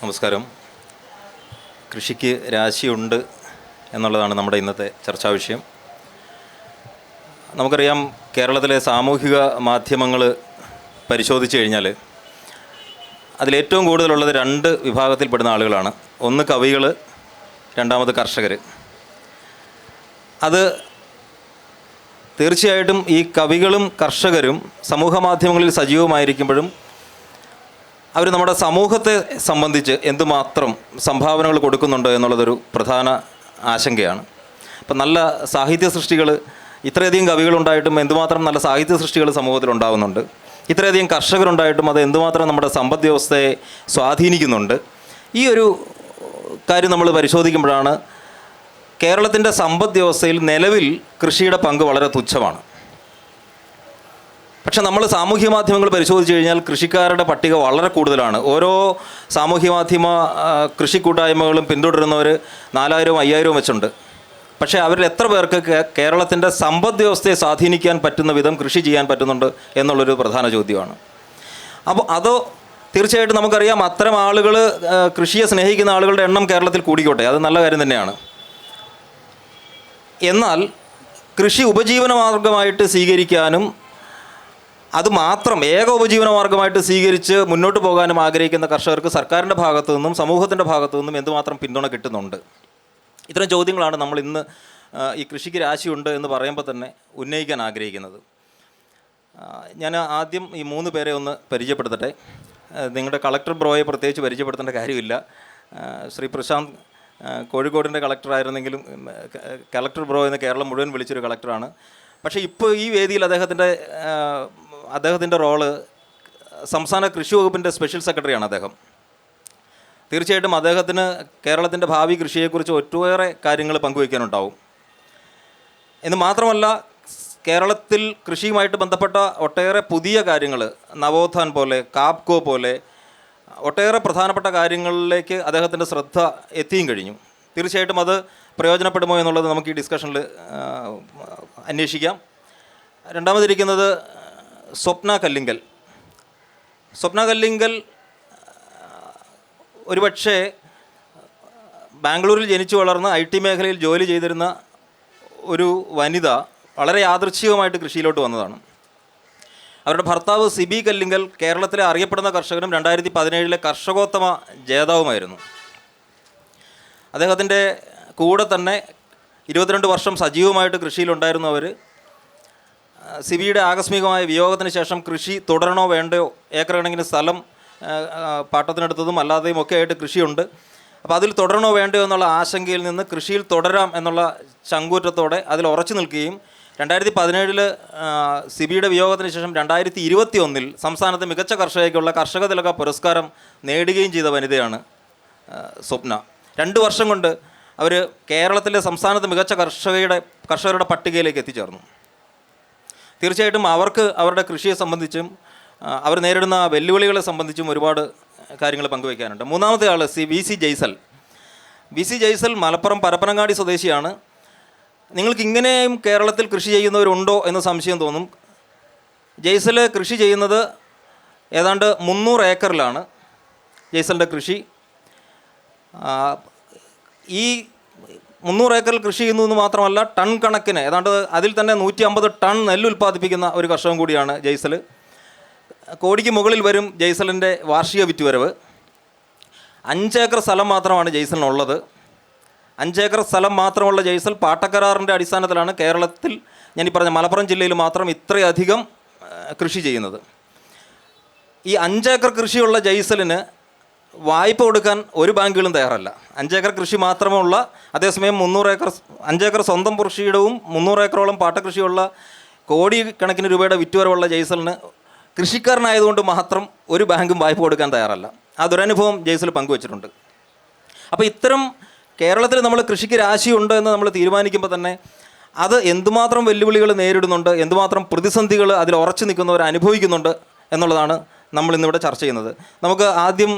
നമസ്കാരം. കൃഷിക്ക് രാശിയുണ്ട് എന്നുള്ളതാണ് നമ്മുടെ ഇന്നത്തെ ചർച്ചാ വിഷയം. നമുക്കറിയാം, കേരളത്തിലെ സാമൂഹിക മാധ്യമങ്ങൾ പരിശോധിച്ച് കഴിഞ്ഞാൽ അതിലേറ്റവും കൂടുതലുള്ളത് രണ്ട് വിഭാഗത്തിൽപ്പെടുന്ന ആളുകളാണ്. ഒന്ന് കവികൾ, രണ്ടാമത് കർഷകർ. അത് തീർച്ചയായിട്ടും ഈ കവികളും കർഷകരും സമൂഹ മാധ്യമങ്ങളിൽ സജീവമായിരിക്കുമ്പോഴും അവർ നമ്മുടെ സമൂഹത്തെ സംബന്ധിച്ച് എന്തുമാത്രം സംഭാവനകൾ കൊടുക്കുന്നുണ്ട് എന്നുള്ളതൊരു പ്രധാന ആശങ്കയാണ്. അപ്പം നല്ല സാഹിത്യ സൃഷ്ടികൾ, ഇത്രയധികം കവികളുണ്ടായിട്ടും എന്തുമാത്രം നല്ല സാഹിത്യ സൃഷ്ടികൾ സമൂഹത്തിലുണ്ടാകുന്നുണ്ട്, ഇത്രയധികം കർഷകരുണ്ടായിട്ടും അത് എന്തുമാത്രം നമ്മുടെ സമ്പദ് വ്യവസ്ഥയെ സ്വാധീനിക്കുന്നുണ്ട്. ഈ ഒരു കാര്യം നമ്മൾ പരിശോധിക്കുമ്പോഴാണ് കേരളത്തിൻ്റെ സമ്പദ് വ്യവസ്ഥയിൽ നിലവിൽ കൃഷിയുടെ പങ്ക് വളരെ തുച്ഛമാണ്. പക്ഷെ നമ്മൾ സാമൂഹ്യ മാധ്യമങ്ങൾ പരിശോധിച്ച് കഴിഞ്ഞാൽ കൃഷിക്കാരുടെ പട്ടിക വളരെ കൂടുതലാണ്. ഓരോ സാമൂഹ്യ മാധ്യമ കൃഷി കൂട്ടായ്മകളും പിന്തുടരുന്നവർ 4000-5000 വെച്ചുണ്ട്. പക്ഷേ അവരിൽ എത്ര പേർക്ക് കേരളത്തിൻ്റെ സമ്പദ് വ്യവസ്ഥയെ സ്വാധീനിക്കാൻ പറ്റുന്ന വിധം കൃഷി ചെയ്യാൻ പറ്റുന്നുണ്ട് എന്നുള്ളൊരു പ്രധാന ചോദ്യമാണ്. അപ്പോൾ അതോ തീർച്ചയായിട്ടും നമുക്കറിയാം, അത്തരം ആളുകൾ, കൃഷിയെ സ്നേഹിക്കുന്ന ആളുകളുടെ എണ്ണം കേരളത്തിൽ കൂടിക്കോട്ടെ, അത് നല്ല കാര്യം തന്നെയാണ്. എന്നാൽ കൃഷി ഉപജീവന മാർഗമായിട്ട് സ്വീകരിക്കാനും അത് മാത്രം ഏക ഉപജീവന മാർഗമായിട്ട് സ്വീകരിച്ച് മുന്നോട്ട് പോകാനും ആഗ്രഹിക്കുന്ന കർഷകർക്ക് സർക്കാരിൻ്റെ ഭാഗത്തു നിന്നും സമൂഹത്തിൻ്റെ ഭാഗത്തു നിന്നും എന്തുമാത്രം പിന്തുണ കിട്ടുന്നുണ്ട്? ഇത്തരം ചോദ്യങ്ങളാണ് നമ്മൾ ഇന്ന് ഈ കൃഷിക്ക് രാശിയുണ്ട് എന്ന് പറയുമ്പോൾ തന്നെ ഉന്നയിക്കാൻ ആഗ്രഹിക്കുന്നത്. ഞാൻ ആദ്യം ഈ 3 പേരെ ഒന്ന് പരിചയപ്പെടുത്തട്ടെ. നിങ്ങളുടെ കളക്ടർ ബ്രോയെ പ്രത്യേകിച്ച് പരിചയപ്പെടുത്തേണ്ട കാര്യമില്ല. ശ്രീ പ്രശാന്ത് കോഴിക്കോടിൻ്റെ കളക്ടറായിരുന്നെങ്കിലും കളക്ടർ ബ്രോ എന്ന് കേരളം മുഴുവൻ വിളിച്ചൊരു കളക്ടറാണ്. പക്ഷേ ഇപ്പോൾ ഈ വേദിയിൽ അദ്ദേഹത്തിൻ്റെ റോള് സംസ്ഥാന കൃഷി വകുപ്പിൻ്റെ സ്പെഷ്യൽ സെക്രട്ടറിയാണ് അദ്ദേഹം. തീർച്ചയായിട്ടും അദ്ദേഹത്തിന് കേരളത്തിൻ്റെ ഭാവി കൃഷിയെക്കുറിച്ച് ഒട്ടേറെ കാര്യങ്ങൾ പങ്കുവയ്ക്കാനുണ്ടാവും. എന്ന് മാത്രമല്ല, കേരളത്തിൽ കൃഷിയുമായിട്ട് ബന്ധപ്പെട്ട ഒട്ടേറെ പുതിയ കാര്യങ്ങൾ, നവോത്ഥാൻ പോലെ, കാപ്കോ പോലെ ഒട്ടേറെ പ്രധാനപ്പെട്ട കാര്യങ്ങളിലേക്ക് അദ്ദേഹത്തിൻ്റെ ശ്രദ്ധ എത്തിയും കഴിഞ്ഞു. തീർച്ചയായിട്ടും അത് പ്രയോജനപ്പെടുമോ എന്നുള്ളത് നമുക്ക് ഈ ഡിസ്കഷനിൽ അന്വേഷിക്കാം. രണ്ടാമതിരിക്കുന്നത് സ്വപ്ന കല്ലിങ്കൽ. സ്വപ്ന കല്ലിങ്കൽ ഒരുപക്ഷെ ബാംഗ്ലൂരിൽ ജനിച്ചു വളർന്ന് IT മേഖലയിൽ ജോലി ചെയ്തിരുന്ന ഒരു വനിത വളരെ യാദൃച്ഛികമായിട്ട് കൃഷിയിലോട്ട് വന്നതാണ്. അവരുടെ ഭർത്താവ് സിബി കല്ലിങ്കൽ കേരളത്തിലെ അറിയപ്പെടുന്ന കർഷകനും 2017 കർഷകോത്തമ ജേതാവുമായിരുന്നു. അദ്ദേഹത്തിൻ്റെ കൂടെ തന്നെ 22 വർഷം സജീവമായിട്ട് കൃഷിയിലുണ്ടായിരുന്നു അവർ. സിബിയുടെ ആകസ്മികമായ വിയോഗത്തിന് ശേഷം കൃഷി തുടരണോ വേണ്ടയോ, ഏക്കർ കണക്കിന് സ്ഥലം പാട്ടത്തിനെടുത്തതും അല്ലാതെയും ഒക്കെ ആയിട്ട് കൃഷിയുണ്ട്. അപ്പോൾ അതിൽ തുടരണോ വേണ്ടയോ എന്നുള്ള ആശങ്കയിൽ നിന്ന് കൃഷിയിൽ തുടരാം എന്നുള്ള ചങ്കൂറ്റത്തോടെ അതിൽ ഉറച്ചു നിൽക്കുകയും 2017 സിബിയുടെ വിയോഗത്തിന് ശേഷം 2021 സംസ്ഥാനത്തെ മികച്ച കർഷകയ്ക്കുള്ള കർഷക തിലക പുരസ്കാരം നേടുകയും ചെയ്ത വനിതയാണ് സ്വപ്ന. 2 വർഷം കൊണ്ട് അവർ കേരളത്തിലെ സംസ്ഥാനത്തെ മികച്ച കർഷകരുടെ പട്ടികയിലേക്ക് എത്തിച്ചേർന്നു. തീർച്ചയായിട്ടും അവർക്ക് അവരുടെ കൃഷിയെ സംബന്ധിച്ചും അവർ നേരിടുന്ന വെല്ലുവിളികളെ സംബന്ധിച്ചും ഒരുപാട് കാര്യങ്ങൾ പങ്കുവയ്ക്കാനുണ്ട്. മൂന്നാമത്തെ ആൾ VC ജയ്സൽ. VC ജയ്സൽ മലപ്പുറം പരപ്പനങ്ങാടി സ്വദേശിയാണ്. നിങ്ങൾക്ക് ഇങ്ങനെയും കേരളത്തിൽ കൃഷി ചെയ്യുന്നവരുണ്ടോ എന്ന് സംശയം തോന്നും. ജയ്സൽ കൃഷി ചെയ്യുന്നത് ഏതാണ്ട് 300 ഏക്കറിലാണ് ജയ്സലിൻ്റെ കൃഷി. ഈ 300 ഏക്കറിൽ കൃഷി ചെയ്യുന്നു എന്ന് മാത്രമല്ല, ടൺ കണക്കിന് ഏതാണ്ട് അതിൽ തന്നെ 150 ടൺ നെല്ല് ഉൽപ്പാദിപ്പിക്കുന്ന ഒരു കർഷകൻ കൂടിയാണ് ജയ്സൽ. കോടിക്ക് മുകളിൽ വരും ജയ്സലിൻ്റെ വാർഷിക വിറ്റുവരവ്. 5 ഏക്കർ സ്ഥലം മാത്രമാണ് ജയ്സലിനുള്ളത്. 5 ഏക്കർ സ്ഥലം മാത്രമുള്ള ജയ്സൽ പാട്ടക്കരാറിൻ്റെ അടിസ്ഥാനത്തിലാണ് കേരളത്തിൽ, ഞാൻ ഈ പറഞ്ഞ മലപ്പുറം ജില്ലയിൽ മാത്രം ഇത്രയധികം കൃഷി ചെയ്യുന്നത്. ഈ 5 ഏക്കർ കൃഷിയുള്ള ജയ്സലിന് വായ്പ കൊടുക്കാൻ ഒരു ബാങ്കുകളും തയ്യാറല്ല. 5 ഏക്കർ കൃഷി മാത്രമുള്ള, അതേസമയം 5 ഏക്കർ സ്വന്തം കൃഷിയിടവും 300 ഏക്കറോളം പാട്ടകൃഷിയുള്ള കോടിക്കണക്കിന് രൂപയുടെ വിറ്റുവരവുള്ള ജയ്സലിന് കൃഷിക്കാരനായതുകൊണ്ട് മാത്രം ഒരു ബാങ്കും വായ്പ കൊടുക്കാൻ തയ്യാറല്ല. ആ ദുരനുഭവം ജയ്സൽ പങ്കുവച്ചിട്ടുണ്ട്. അപ്പോൾ ഇത്തരം കേരളത്തിൽ നമ്മൾ കൃഷിക്ക് രാശിയുണ്ട് എന്ന് നമ്മൾ തീരുമാനിക്കുമ്പോൾ തന്നെ അത് എന്തുമാത്രം വെല്ലുവിളികൾ നേരിടുന്നുണ്ട്, എന്തുമാത്രം പ്രതിസന്ധികൾ അതിൽ ഉറച്ചു നിൽക്കുന്നവർ അനുഭവിക്കുന്നുണ്ട് എന്നുള്ളതാണ് നമ്മളിന്നിവിടെ ചർച്ച ചെയ്യുന്നത്. നമുക്ക് ആദ്യം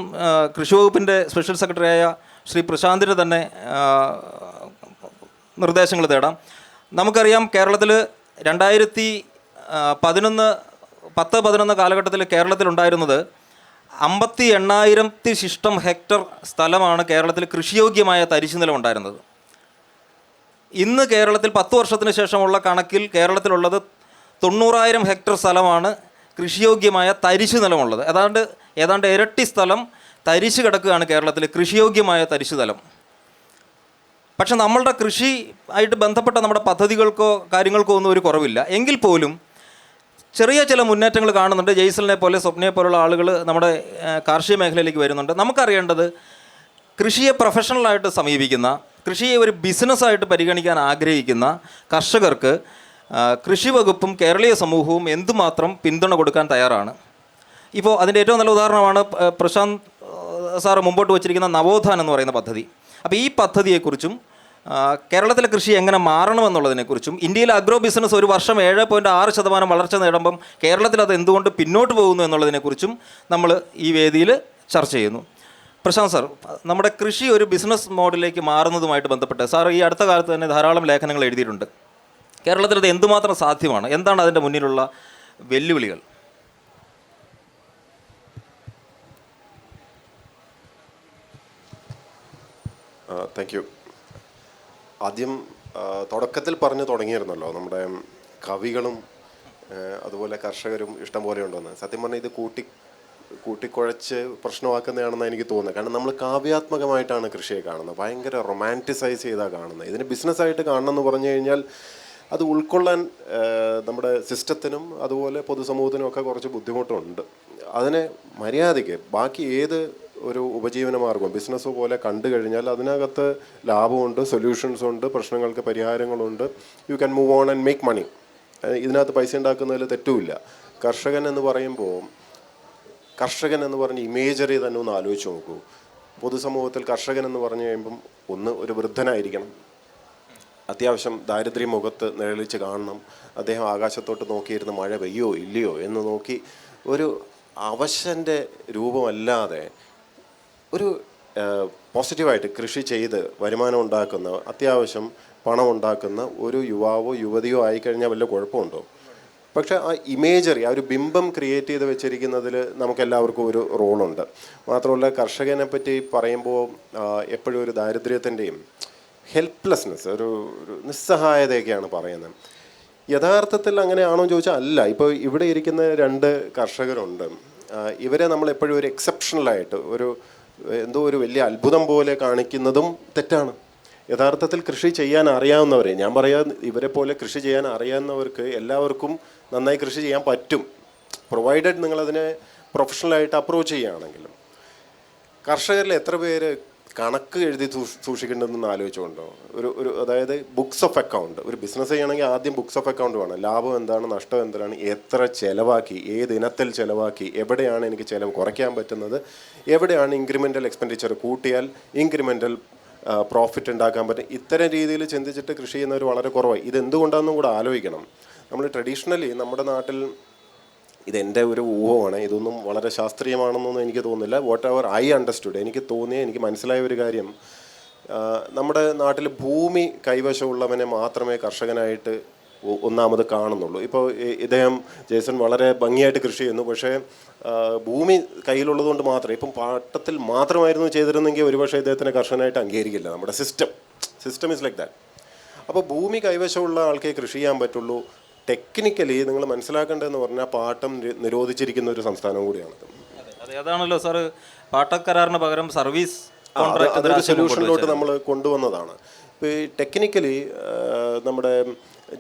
കൃഷി വകുപ്പിൻ്റെ സ്പെഷ്യൽ സെക്രട്ടറിയായ ശ്രീ പ്രശാന്തിൻ്റെ തന്നെ നിർദ്ദേശങ്ങൾ തേടാം. നമുക്കറിയാം, കേരളത്തിൽ 2010-11 കാലഘട്ടത്തിൽ കേരളത്തിലുണ്ടായിരുന്നത് 58,000 ശിഷ്ടം ഹെക്ടർ സ്ഥലമാണ് കേരളത്തിൽ കൃഷിയോഗ്യമായ തരിശുനിലം ഉണ്ടായിരുന്നത്. ഇന്ന് കേരളത്തിൽ 10 വർഷത്തിന് ശേഷമുള്ള കണക്കിൽ കേരളത്തിലുള്ളത് 90,000 ഹെക്ടർ സ്ഥലമാണ് കൃഷിയോഗ്യമായ തരിശു നിലമുള്ളത്. ഏതാണ്ട് ഇരട്ടി സ്ഥലം തരിശ് കിടക്കുകയാണ് കേരളത്തിൽ, കൃഷിയോഗ്യമായ തരിശു നിലം. പക്ഷെ നമ്മളുടെ കൃഷി ആയിട്ട് ബന്ധപ്പെട്ട നമ്മുടെ പദ്ധതികൾക്കോ കാര്യങ്ങൾക്കോ ഒന്നും ഒരു കുറവില്ല. എങ്കിൽ പോലും ചെറിയ ചില മുന്നേറ്റങ്ങൾ കാണുന്നുണ്ട്. ജയ്സലിനെ പോലെ, സ്വപ്നയെ പോലുള്ള ആളുകൾ നമ്മുടെ കാർഷിക മേഖലയിലേക്ക് വരുന്നുണ്ട്. നമുക്കറിയേണ്ടത് കൃഷിയെ പ്രൊഫഷണലായിട്ട് സമീപിക്കുന്ന, കൃഷിയെ ഒരു ബിസിനസ്സായിട്ട് പരിഗണിക്കാൻ ആഗ്രഹിക്കുന്ന കർഷകർക്ക് കൃഷി വകുപ്പും കേരളീയ സമൂഹവും എന്തുമാത്രം പിന്തുണ കൊടുക്കാൻ തയ്യാറാണ്. ഇപ്പോൾ അതിൻ്റെ ഏറ്റവും നല്ല ഉദാഹരണമാണ് പ്രശാന്ത് സാറ് മുമ്പോട്ട് വച്ചിരിക്കുന്ന നവോത്ഥാൻ എന്ന് പറയുന്ന പദ്ധതി. അപ്പോൾ ഈ പദ്ധതിയെക്കുറിച്ചും കേരളത്തിലെ കൃഷി എങ്ങനെ മാറണമെന്നുള്ളതിനെക്കുറിച്ചും, ഇന്ത്യയിലെ അഗ്രോ ബിസിനസ് ഒരു വർഷം 7.6% വളർച്ച നേടുമ്പം കേരളത്തിൽ അത് എന്തുകൊണ്ട് പിന്നോട്ട് പോകുന്നു എന്നുള്ളതിനെക്കുറിച്ചും നമ്മൾ ഈ വേദിയിൽ ചർച്ച ചെയ്യുന്നു. പ്രശാന്ത് സാർ, നമ്മുടെ കൃഷി ഒരു ബിസിനസ് മോഡലിലേക്ക് മാറുന്നതുമായിട്ട് ബന്ധപ്പെട്ട് സാർ ഈ അടുത്ത കാലത്ത് തന്നെ ധാരാളം ലേഖനങ്ങൾ എഴുതിയിട്ടുണ്ട്. കേരളത്തിൽ അത് എന്തുമാത്രം സാധ്യമാണ്? എന്താണ് അതിൻ്റെ മുന്നിലുള്ള വെല്ലുവിളികൾ? Thank you. ആദ്യം തുടക്കത്തിൽ പറഞ്ഞു തുടങ്ങിയിരുന്നല്ലോ, നമ്മുടെ കവികളും അതുപോലെ കർഷകരും ഇഷ്ടം പോലെ ഉണ്ടെന്ന്. സത്യം പറഞ്ഞാൽ ഇത് കൂട്ടിക്കുഴച്ച് പ്രശ്നമാക്കുന്നതാണെന്ന് എനിക്ക് തോന്നുന്നത്. കാരണം നമ്മൾ കാവ്യാത്മകമായിട്ടാണ് കൃഷിയെ കാണുന്നത്, ഭയങ്കര റൊമാൻറ്റിസൈസ് ചെയ്താണ് കാണുന്നത്. ഇതിന് ബിസിനസ്സായിട്ട് കാണണം എന്ന് പറഞ്ഞു കഴിഞ്ഞാൽ അത് ഉൾക്കൊള്ളാൻ നമ്മുടെ സിസ്റ്റത്തിനും അതുപോലെ പൊതുസമൂഹത്തിനും ഒക്കെ കുറച്ച് ബുദ്ധിമുട്ടുണ്ട്. അതിനെ മര്യാദയ്ക്ക് ബാക്കി ഏത് ഒരു ഉപജീവന മാർഗം ബിസിനസ് പോലെ കണ്ടു കഴിഞ്ഞാൽ അതിനകത്ത് ലാഭമുണ്ട്, സൊല്യൂഷൻസ് ഉണ്ട്, പ്രശ്നങ്ങൾക്ക് പരിഹാരങ്ങളുണ്ട്. You can move on and make money. ഇതിനകത്ത് പൈസ ഉണ്ടാക്കുന്നതിൽ തെറ്റുമില്ല. കർഷകൻ എന്ന് പറഞ്ഞ ഇമേജറി തന്നെ ഒന്ന് ആലോചിച്ച് നോക്കൂ. പൊതുസമൂഹത്തിൽ കർഷകൻ എന്ന് പറഞ്ഞു കഴിയുമ്പം ഒരു വൃദ്ധനായിരിക്കണം, അത്യാവശ്യം ദാരിദ്ര്യം മുഖത്ത് നിഴലിച്ച് കാണണം, അദ്ദേഹം ആകാശത്തോട്ട് നോക്കിയിരുന്ന് മഴ പെയ്യോ ഇല്ലയോ എന്ന് നോക്കി ഒരു അവശൻ്റെ രൂപമല്ലാതെ ഒരു പോസിറ്റീവായിട്ട് കൃഷി ചെയ്ത് വരുമാനം ഉണ്ടാക്കുന്ന, അത്യാവശ്യം പണം ഉണ്ടാക്കുന്ന ഒരു യുവാവോ യുവതിയോ ആയിക്കഴിഞ്ഞാൽ വല്ല കുഴപ്പമുണ്ടോ? പക്ഷേ ആ ഇമേജറി, ആ ഒരു ബിംബം ക്രിയേറ്റ് ചെയ്ത് വെച്ചിരിക്കുന്നതിൽ നമുക്കെല്ലാവർക്കും ഒരു റോളുണ്ട്. മാത്രമല്ല കർഷകനെ പറ്റി പറയുമ്പോൾ എപ്പോഴും ഒരു ദാരിദ്ര്യത്തിൻ്റെയും ഹെൽപ്ലെസ്നെസ്, ഒരു നിസ്സഹായതയൊക്കെയാണ് പറയുന്നത്. യഥാർത്ഥത്തിൽ അങ്ങനെയാണോ എന്ന് ചോദിച്ചാൽ അല്ല. ഇപ്പോൾ ഇവിടെ ഇരിക്കുന്ന 2 കർഷകരുണ്ട്. ഇവരെ നമ്മൾ എപ്പോഴും ഒരു എക്സെപ്ഷണലായിട്ട് എന്തോ ഒരു വലിയ അത്ഭുതം പോലെ കാണിക്കുന്നതും തെറ്റാണ്. യഥാർത്ഥത്തിൽ കൃഷി ചെയ്യാൻ അറിയാവുന്നവരെ, ഞാൻ പറയാം, ഇവരെ പോലെ കൃഷി ചെയ്യാൻ അറിയാവുന്നവർക്ക് എല്ലാവർക്കും നന്നായി കൃഷി ചെയ്യാൻ പറ്റും, പ്രൊവൈഡഡ് നിങ്ങളതിനെ പ്രൊഫഷണലായിട്ട് അപ്രോച്ച് ചെയ്യുകയാണെങ്കിലും. കർഷകരിൽ എത്ര പേര് കണക്ക് എഴുതി സൂക്ഷിക്കേണ്ടതെന്ന് ആലോചിച്ചുകൊണ്ടോ? അതായത് ബുക്സ് ഓഫ് അക്കൗണ്ട്. ഒരു ബിസിനസ് ചെയ്യണമെങ്കിൽ ആദ്യം ബുക്സ് ഓഫ് അക്കൗണ്ട് വേണം. ലാഭം എന്താണ്, നഷ്ടം എന്താണ്, എത്ര ചിലവാക്കി, ഏത് ഇനത്തിൽ ചിലവാക്കി, എവിടെയാണ് എനിക്ക് ചിലവ് കുറയ്ക്കാൻ പറ്റുന്നത്, എവിടെയാണ് ഇൻക്രിമെൻ്റൽ എക്സ്പെൻഡിച്ചർ കൂട്ടിയാൽ ഇൻക്രിമെൻ്റൽ പ്രോഫിറ്റ് ഉണ്ടാക്കാൻ പറ്റും. ഇത്തരം രീതിയിൽ ചിന്തിച്ചിട്ട് കൃഷി ചെയ്യുന്നവർ വളരെ കുറവായി. ഇതെന്തുകൊണ്ടാണെന്നും കൂടെ ആലോചിക്കണം. നമ്മൾ ട്രഡീഷണലി നമ്മുടെ നാട്ടിൽ, ഇതെൻ്റെ ഒരു ഊഹമാണ്, ഇതൊന്നും വളരെ ശാസ്ത്രീയമാണെന്നൊന്നും എനിക്ക് തോന്നുന്നില്ല. വാട്ട് എവർ ഐ അണ്ടർസ്റ്റുഡ്, എനിക്ക് മനസ്സിലായ ഒരു കാര്യം, നമ്മുടെ നാട്ടിൽ ഭൂമി കൈവശമുള്ളവനെ മാത്രമേ കർഷകനായിട്ട് ഒന്നാമത് കാണുന്നുള്ളൂ. ഇപ്പോൾ ജയ്സൺ വളരെ ഭംഗിയായിട്ട് കൃഷി ചെയ്യുന്നു, പക്ഷേ ഭൂമി കയ്യിലുള്ളതുകൊണ്ട് മാത്രമേ, ഇപ്പം പാട്ടത്തിൽ മാത്രമായിരുന്നു ചെയ്തിരുന്നെങ്കിൽ ഒരുപക്ഷെ ഇദ്ദേഹത്തിനെ കർഷകനായിട്ട് അംഗീകരിക്കില്ല. നമ്മുടെ സിസ്റ്റം ഇസ് ലൈക്ക് ദാറ്റ്. അപ്പോൾ ഭൂമി കൈവശമുള്ള ആൾക്കേ കൃഷി ചെയ്യാൻ പറ്റുള്ളൂ. ടെക്നിക്കലി നിങ്ങൾ മനസ്സിലാക്കേണ്ടതെന്ന് പറഞ്ഞാൽ പാട്ടം നിരോധിച്ചിരിക്കുന്ന ഒരു സംസ്ഥാനം കൂടിയാണത്. അതാണല്ലോ സാർ, പാട്ടക്കരാറിന് പകരം സർവീസ് അതൊരു സൊല്യൂഷനിലോട്ട് നമ്മൾ കൊണ്ടുവന്നതാണ്. ഇപ്പോൾ ഈ ടെക്നിക്കലി നമ്മുടെ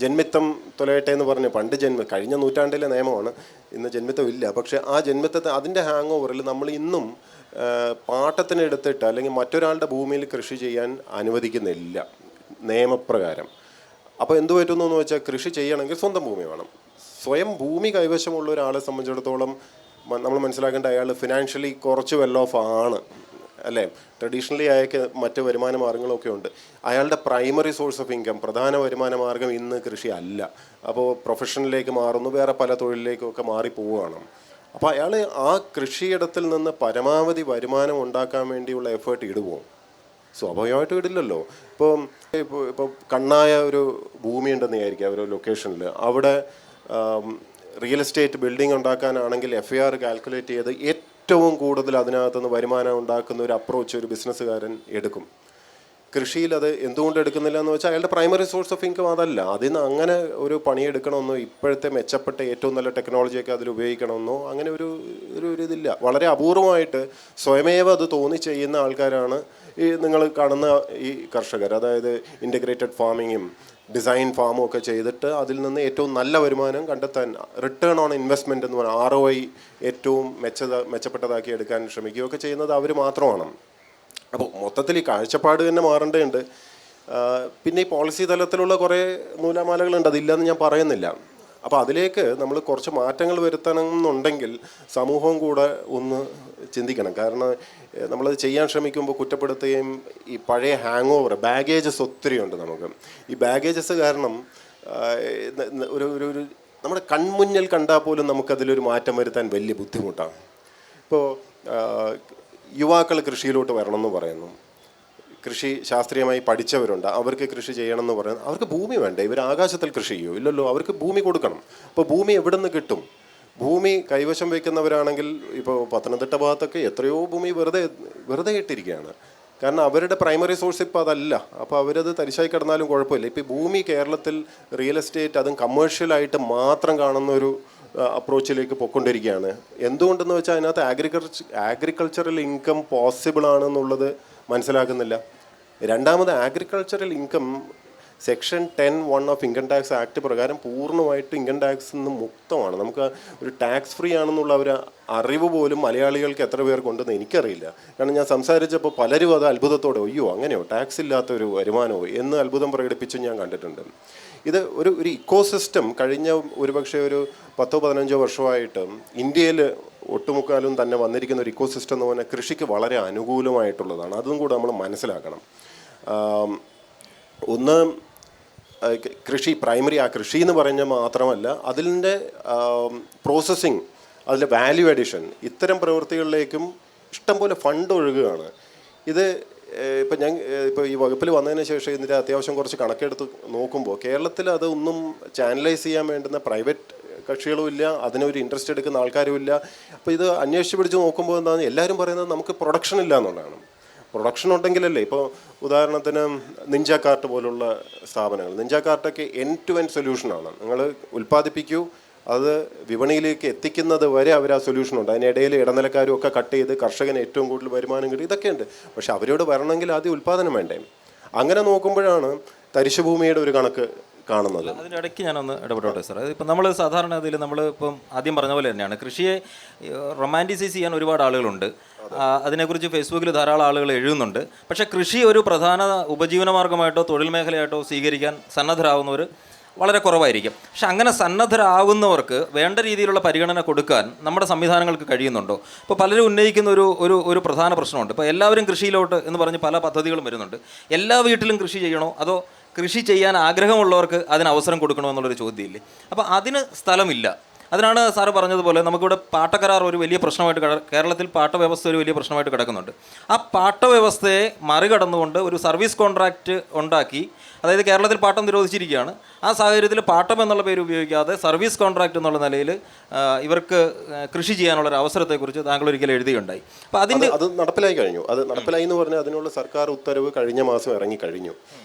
ജന്മിത്തം തൊലയട്ടെ എന്ന് പറഞ്ഞ് പണ്ട് കഴിഞ്ഞ നൂറ്റാണ്ടിലെ നിയമമാണ്, ഇന്ന് ജന്മിത്തം ഇല്ല. പക്ഷേ ആ ജന്മിത്തത്തെ അതിൻ്റെ ഹാങ് ഓവറിൽ നമ്മൾ ഇന്നും പാട്ടത്തിനെടുത്തിട്ട് അല്ലെങ്കിൽ മറ്റൊരാളുടെ ഭൂമിയിൽ കൃഷി ചെയ്യാൻ അനുവദിക്കുന്നില്ല നിയമപ്രകാരം. അപ്പോൾ എന്ത് പറ്റുന്നു എന്ന് വെച്ചാൽ, കൃഷി ചെയ്യണമെങ്കിൽ സ്വന്തം ഭൂമി വേണം. സ്വയം ഭൂമി കൈവശമുള്ള ഒരാളെ സംബന്ധിച്ചിടത്തോളം നമ്മൾ മനസ്സിലാക്കേണ്ട, അയാൾ ഫിനാൻഷ്യലി കുറച്ച് വെൽ ഓഫ് ആണ്, അല്ലേ? ട്രഡീഷണലി അയാൾക്ക് മറ്റ് വരുമാന മാർഗ്ഗങ്ങളൊക്കെ ഉണ്ട്. അയാളുടെ പ്രൈമറി സോഴ്സ് ഓഫ് ഇൻകം, പ്രധാന വരുമാന മാർഗ്ഗം ഇന്ന് കൃഷി അല്ല. അപ്പോൾ പ്രൊഫഷനിലേക്ക് മാറുന്നു, വേറെ പല തൊഴിലിലേക്കൊക്കെ മാറിപ്പോവുകയാണ്. അപ്പോൾ അയാൾ ആ കൃഷിയിടത്തിൽ നിന്ന് പരമാവധി വരുമാനം ഉണ്ടാക്കാൻ വേണ്ടിയുള്ള എഫേർട്ട് ഇടുമോ? സ്വാഭാവികമായിട്ടും ഇടില്ലല്ലോ. ഇപ്പോൾ കണ്ണായ ഒരു ഭൂമി ഉണ്ടെന്ന് വിചാരിക്കുക, ഒരു ലൊക്കേഷനിൽ, അവിടെ റിയൽ എസ്റ്റേറ്റ് ബിൽഡിംഗ് ഉണ്ടാക്കാനാണെങ്കിൽ FAR കാൽക്കുലേറ്റ് ചെയ്ത് ഏറ്റവും കൂടുതൽ അതിനകത്തുനിന്ന് വരുമാനം ഉണ്ടാക്കുന്ന ഒരു അപ്രോച്ച് ഒരു ബിസിനസ്സുകാരൻ എടുക്കും. കൃഷിയിൽ അത് എന്തുകൊണ്ട് എടുക്കുന്നില്ല എന്ന് വെച്ചാൽ അയാളുടെ പ്രൈമറി സോഴ്സ് ഓഫ് ഇൻകം അതല്ല. അതിൽ നിന്ന് അങ്ങനെ ഒരു പണിയെടുക്കണമെന്നോ ഇപ്പോഴത്തെ മെച്ചപ്പെട്ട ഏറ്റവും നല്ല ടെക്നോളജിയൊക്കെ അതിൽ ഉപയോഗിക്കണമെന്നോ അങ്ങനെ ഒരു ഇതില്ല. വളരെ അപൂർവമായിട്ട് സ്വയമേവ അത് തോന്നി ചെയ്യുന്ന ആൾക്കാരാണ് ഈ നിങ്ങൾ കാണുന്ന ഈ കർഷകർ. അതായത് ഇൻ്റഗ്രേറ്റഡ് ഫാമിങ്ങും ഡിസൈൻ ഫാമും ഒക്കെ ചെയ്തിട്ട് അതിൽ നിന്ന് ഏറ്റവും നല്ല വരുമാനം കണ്ടെത്താൻ, റിട്ടേൺ ഓൺ ഇൻവെസ്റ്റ്മെൻറ്റ് എന്ന് പറഞ്ഞാൽ ROI ഏറ്റവും മെച്ചപ്പെട്ടതാക്കി എടുക്കാൻ ശ്രമിക്കുകയൊക്കെ ചെയ്യുന്നത് അവർ മാത്രമാണ്. അപ്പോൾ മൊത്തത്തിൽ ഈ കാഴ്ചപ്പാട് തന്നെ മാറേണ്ടതുണ്ട്. പിന്നെ ഈ പോളിസി തലത്തിലുള്ള കുറേ നൂലാമാലകളുണ്ട്, അതില്ലെന്ന് ഞാൻ പറയുന്നില്ല. അപ്പോൾ അതിലേക്ക് നമ്മൾ കുറച്ച് മാറ്റങ്ങൾ വരുത്തണമെന്നുണ്ടെങ്കിൽ സമൂഹവും കൂടെ ഒന്ന് ചിന്തിക്കണം. കാരണം നമ്മളത് ചെയ്യാൻ ശ്രമിക്കുമ്പോൾ കുറ്റപ്പെടുത്തുകയും ഈ പഴയ ഹാങ് ഓവർ ബാഗേജസ് ഒത്തിരി ഉണ്ട് നമുക്ക്. ഈ ബാഗേജസ് കാരണം ഒരു നമ്മുടെ കൺമുന്നിൽ കണ്ടാൽ പോലും നമുക്കതിലൊരു മാറ്റം വരുത്താൻ വലിയ ബുദ്ധിമുട്ടാണ്. ഇപ്പോൾ യുവാക്കൾ കൃഷിയിലോട്ട് വരണമെന്ന് പറയുന്നു. കൃഷി ശാസ്ത്രീയമായി പഠിച്ചവരുണ്ട്, അവർക്ക് കൃഷി ചെയ്യണമെന്ന് പറയുന്നത്. അവർക്ക് ഭൂമി വേണ്ടേ? ഇവർ ആകാശത്തിൽ കൃഷി ചെയ്യുമോ? ഇല്ലല്ലോ. അവർക്ക് ഭൂമി കൊടുക്കണം. അപ്പോൾ ഭൂമി എവിടെ നിന്ന് കിട്ടും? ഭൂമി കൈവശം വയ്ക്കുന്നവരാണെങ്കിൽ ഇപ്പോൾ പത്തനംതിട്ട ഭാഗത്തൊക്കെ എത്രയോ ഭൂമി വെറുതെ ഇട്ടിരിക്കുകയാണ്. കാരണം അവരുടെ പ്രൈമറി സോഴ്സ് ഇപ്പോൾ അതല്ല. അപ്പോൾ അവരത് തരിശായി കിടന്നാലും കുഴപ്പമില്ല. ഇപ്പോൾ ഭൂമി കേരളത്തിൽ റിയൽ എസ്റ്റേറ്റ് അതും കമേഴ്ഷ്യലായിട്ട് മാത്രം കാണുന്ന ഒരു അപ്രോച്ചിലേക്ക് പൊയ്ക്കൊണ്ടിരിക്കുകയാണ്. എന്തുകൊണ്ടെന്ന് വെച്ചാൽ അതിനകത്ത് അഗ്രികൾച്ചറൽ ഇൻകം പോസിബിൾ ആണെന്നുള്ളത് മനസ്സിലാക്കുന്നില്ല. രണ്ടാമത് agricultural income section 10(1) of income tax act പ്രകാരം പൂർണ്ണമായിട്ട് ഇൻകം ടാക്സിൽ നിന്ന് മുക്തമാണ്. നമുക്ക് ഒരു ടാക്സ് ഫ്രീ ആണെന്നുള്ള ഒരു അറിവ് പോലും മലയാളികൾക്ക് എത്ര പേർക്കുണ്ടെന്ന് എനിക്കറിയില്ല. കാരണം ഞാൻ സംസാരിച്ചപ്പോൾ പലരും അത് അത്ഭുതത്തോടെ, അയ്യോ അങ്ങനെയോ ടാക്സ് ഇല്ലാത്തൊരു വരുമാനമോ എന്ന് അത്ഭുതം പ്രകടിപ്പിച്ചും ഞാൻ കണ്ടിട്ടുണ്ട്. ഇത് ഒരു ഇക്കോസിസ്റ്റം കഴിഞ്ഞ ഒരുപക്ഷെ ഒരു 10-15 വർഷമായിട്ട് ഇന്ത്യയിൽ ഒട്ടുമുക്കാലും തന്നെ വന്നിരിക്കുന്ന ഒരു ഇക്കോസിസ്റ്റം എന്ന് പറഞ്ഞാൽ കൃഷിക്ക് വളരെ അനുകൂലമായിട്ടുള്ളതാണ്. അതും കൂടെ നമ്മൾ മനസ്സിലാക്കണം. ഒന്ന് കൃഷി പ്രൈമറി, ആ കൃഷി എന്ന് പറഞ്ഞാൽ മാത്രമല്ല അതിൻ്റെ പ്രോസസ്സിങ്, അതിൻ്റെ വാല്യൂ അഡീഷൻ, ഇത്തരം പ്രവൃത്തികളിലേക്കും ഇഷ്ടംപോലെ ഫണ്ട് ഒഴുകുകയാണ്. ഇത് ഇപ്പോൾ ഈ വകുപ്പിൽ വന്നതിന് ശേഷം ഇതിൻ്റെ അത്യാവശ്യം കുറച്ച് കണക്കെടുത്ത് നോക്കുമ്പോൾ കേരളത്തിൽ അതൊന്നും ചാനലൈസ് ചെയ്യാൻ വേണ്ടുന്ന പ്രൈവറ്റ് കക്ഷികളും ഇല്ല, അതിനൊരു ഇൻട്രസ്റ്റ് എടുക്കുന്ന ആൾക്കാരും ഇല്ല. അപ്പോൾ ഇത് അന്വേഷിച്ച് പിടിച്ച് നോക്കുമ്പോൾ എന്താണ് എല്ലാവരും പറയുന്നത്? നമുക്ക് പ്രൊഡക്ഷൻ ഇല്ല എന്നുള്ളതാണ്. പ്രൊഡക്ഷൻ ഉണ്ടെങ്കിലല്ലേ. ഇപ്പോൾ ഉദാഹരണത്തിന് നിഞ്ച കാർട്ട് പോലുള്ള സ്ഥാപനങ്ങൾ, നിഞ്ച കാർട്ടൊക്കെ എൻഡ് ടു എൻഡ് സൊല്യൂഷനാണ്. നിങ്ങൾ ഉൽപ്പാദിപ്പിക്കൂ, അത് വിപണിയിലേക്ക് എത്തിക്കുന്നത് വരെ അവർ ആ സൊല്യൂഷനുണ്ട്. അതിനിടയിൽ ഇടനിലക്കാരും ഒക്കെ കട്ട് ചെയ്ത് കർഷകന് ഏറ്റവും കൂടുതൽ വരുമാനം കിട്ടും. ഇതൊക്കെയുണ്ട്. പക്ഷെ അവരോട് വരണമെങ്കിൽ ആദ്യം ഉൽപ്പാദനം വേണ്ടേ? അങ്ങനെ നോക്കുമ്പോഴാണ് തരിശുഭൂമിയുടെ ഒരു കണക്ക് കാണുന്നത്. അതിനിടയ്ക്ക് ഞാനൊന്ന് ഇടപെട്ടോട്ടെ സാർ. ഇപ്പം നമ്മൾ സാധാരണ അതിൽ നമ്മൾ ഇപ്പം ആദ്യം പറഞ്ഞ പോലെ തന്നെയാണ് കൃഷിയെ റൊമാൻറ്റിസൈസ് ചെയ്യാൻ ഒരുപാട് ആളുകളുണ്ട്. അതിനെക്കുറിച്ച് ഫേസ്ബുക്കിൽ ധാരാളം ആളുകൾ എഴുതുന്നുണ്ട്. പക്ഷേ കൃഷി ഒരു പ്രധാന ഉപജീവനമാർഗ്ഗമായിട്ടോ തൊഴിൽ മേഖലയായിട്ടോ സ്വീകരിക്കാൻ സന്നദ്ധരാകുന്നവർ വളരെ കുറവായിരിക്കും. പക്ഷെ അങ്ങനെ സന്നദ്ധരാകുന്നവർക്ക് വേണ്ട രീതിയിലുള്ള പരിഗണന കൊടുക്കാൻ നമ്മുടെ സംവിധാനങ്ങൾക്ക് കഴിയുന്നുണ്ടോ? ഇപ്പോൾ പലരും ഉന്നയിക്കുന്ന ഒരു പ്രധാന പ്രശ്നമുണ്ട്. ഇപ്പോൾ എല്ലാവരും കൃഷിയിലോട്ട് എന്ന് പറഞ്ഞ് പല പദ്ധതികളും വരുന്നുണ്ട്. എല്ലാ വീട്ടിലും കൃഷി ചെയ്യണോ അതോ കൃഷി ചെയ്യാൻ ആഗ്രഹമുള്ളവർക്ക് അതിന് അവസരം കൊടുക്കണോ എന്നുള്ളൊരു ചോദ്യമില്ലേ? അപ്പോൾ അതിന് സ്ഥലമില്ല. അതിനാണ് സാറ് പറഞ്ഞതുപോലെ നമുക്കിവിടെ പാട്ടക്കരാർ ഒരു വലിയ പ്രശ്നമായിട്ട് കേരളത്തിൽ പാട്ടവ്യവസ്ഥ ഒരു വലിയ പ്രശ്നമായിട്ട് കിടക്കുന്നുണ്ട്. ആ പാട്ടവ്യവസ്ഥയെ മറികടന്നുകൊണ്ട് ഒരു സർവീസ് കോൺട്രാക്റ്റ് ഉണ്ടാക്കി, അതായത് കേരളത്തിൽ പാട്ടം നിരോധിച്ചിരിക്കുകയാണ്. ആ സാഹചര്യത്തിൽ പാട്ടം എന്നുള്ള പേര് ഉപയോഗിക്കാതെ സർവീസ് കോൺട്രാക്റ്റ് എന്നുള്ള നിലയിൽ ഇവർക്ക് കൃഷി ചെയ്യാനുള്ള ഒരു അവസരത്തെക്കുറിച്ച് താങ്കൾ ഒരിക്കലും എഴുതുകയുണ്ടായി. അപ്പോൾ അത് നടപ്പിലായി കഴിഞ്ഞു. അത് നടപ്പിലായി എന്ന് പറഞ്ഞാൽ അതിനുള്ള സർക്കാർ ഉത്തരവ് കഴിഞ്ഞ മാസം ഇറങ്ങിക്കഴിഞ്ഞു.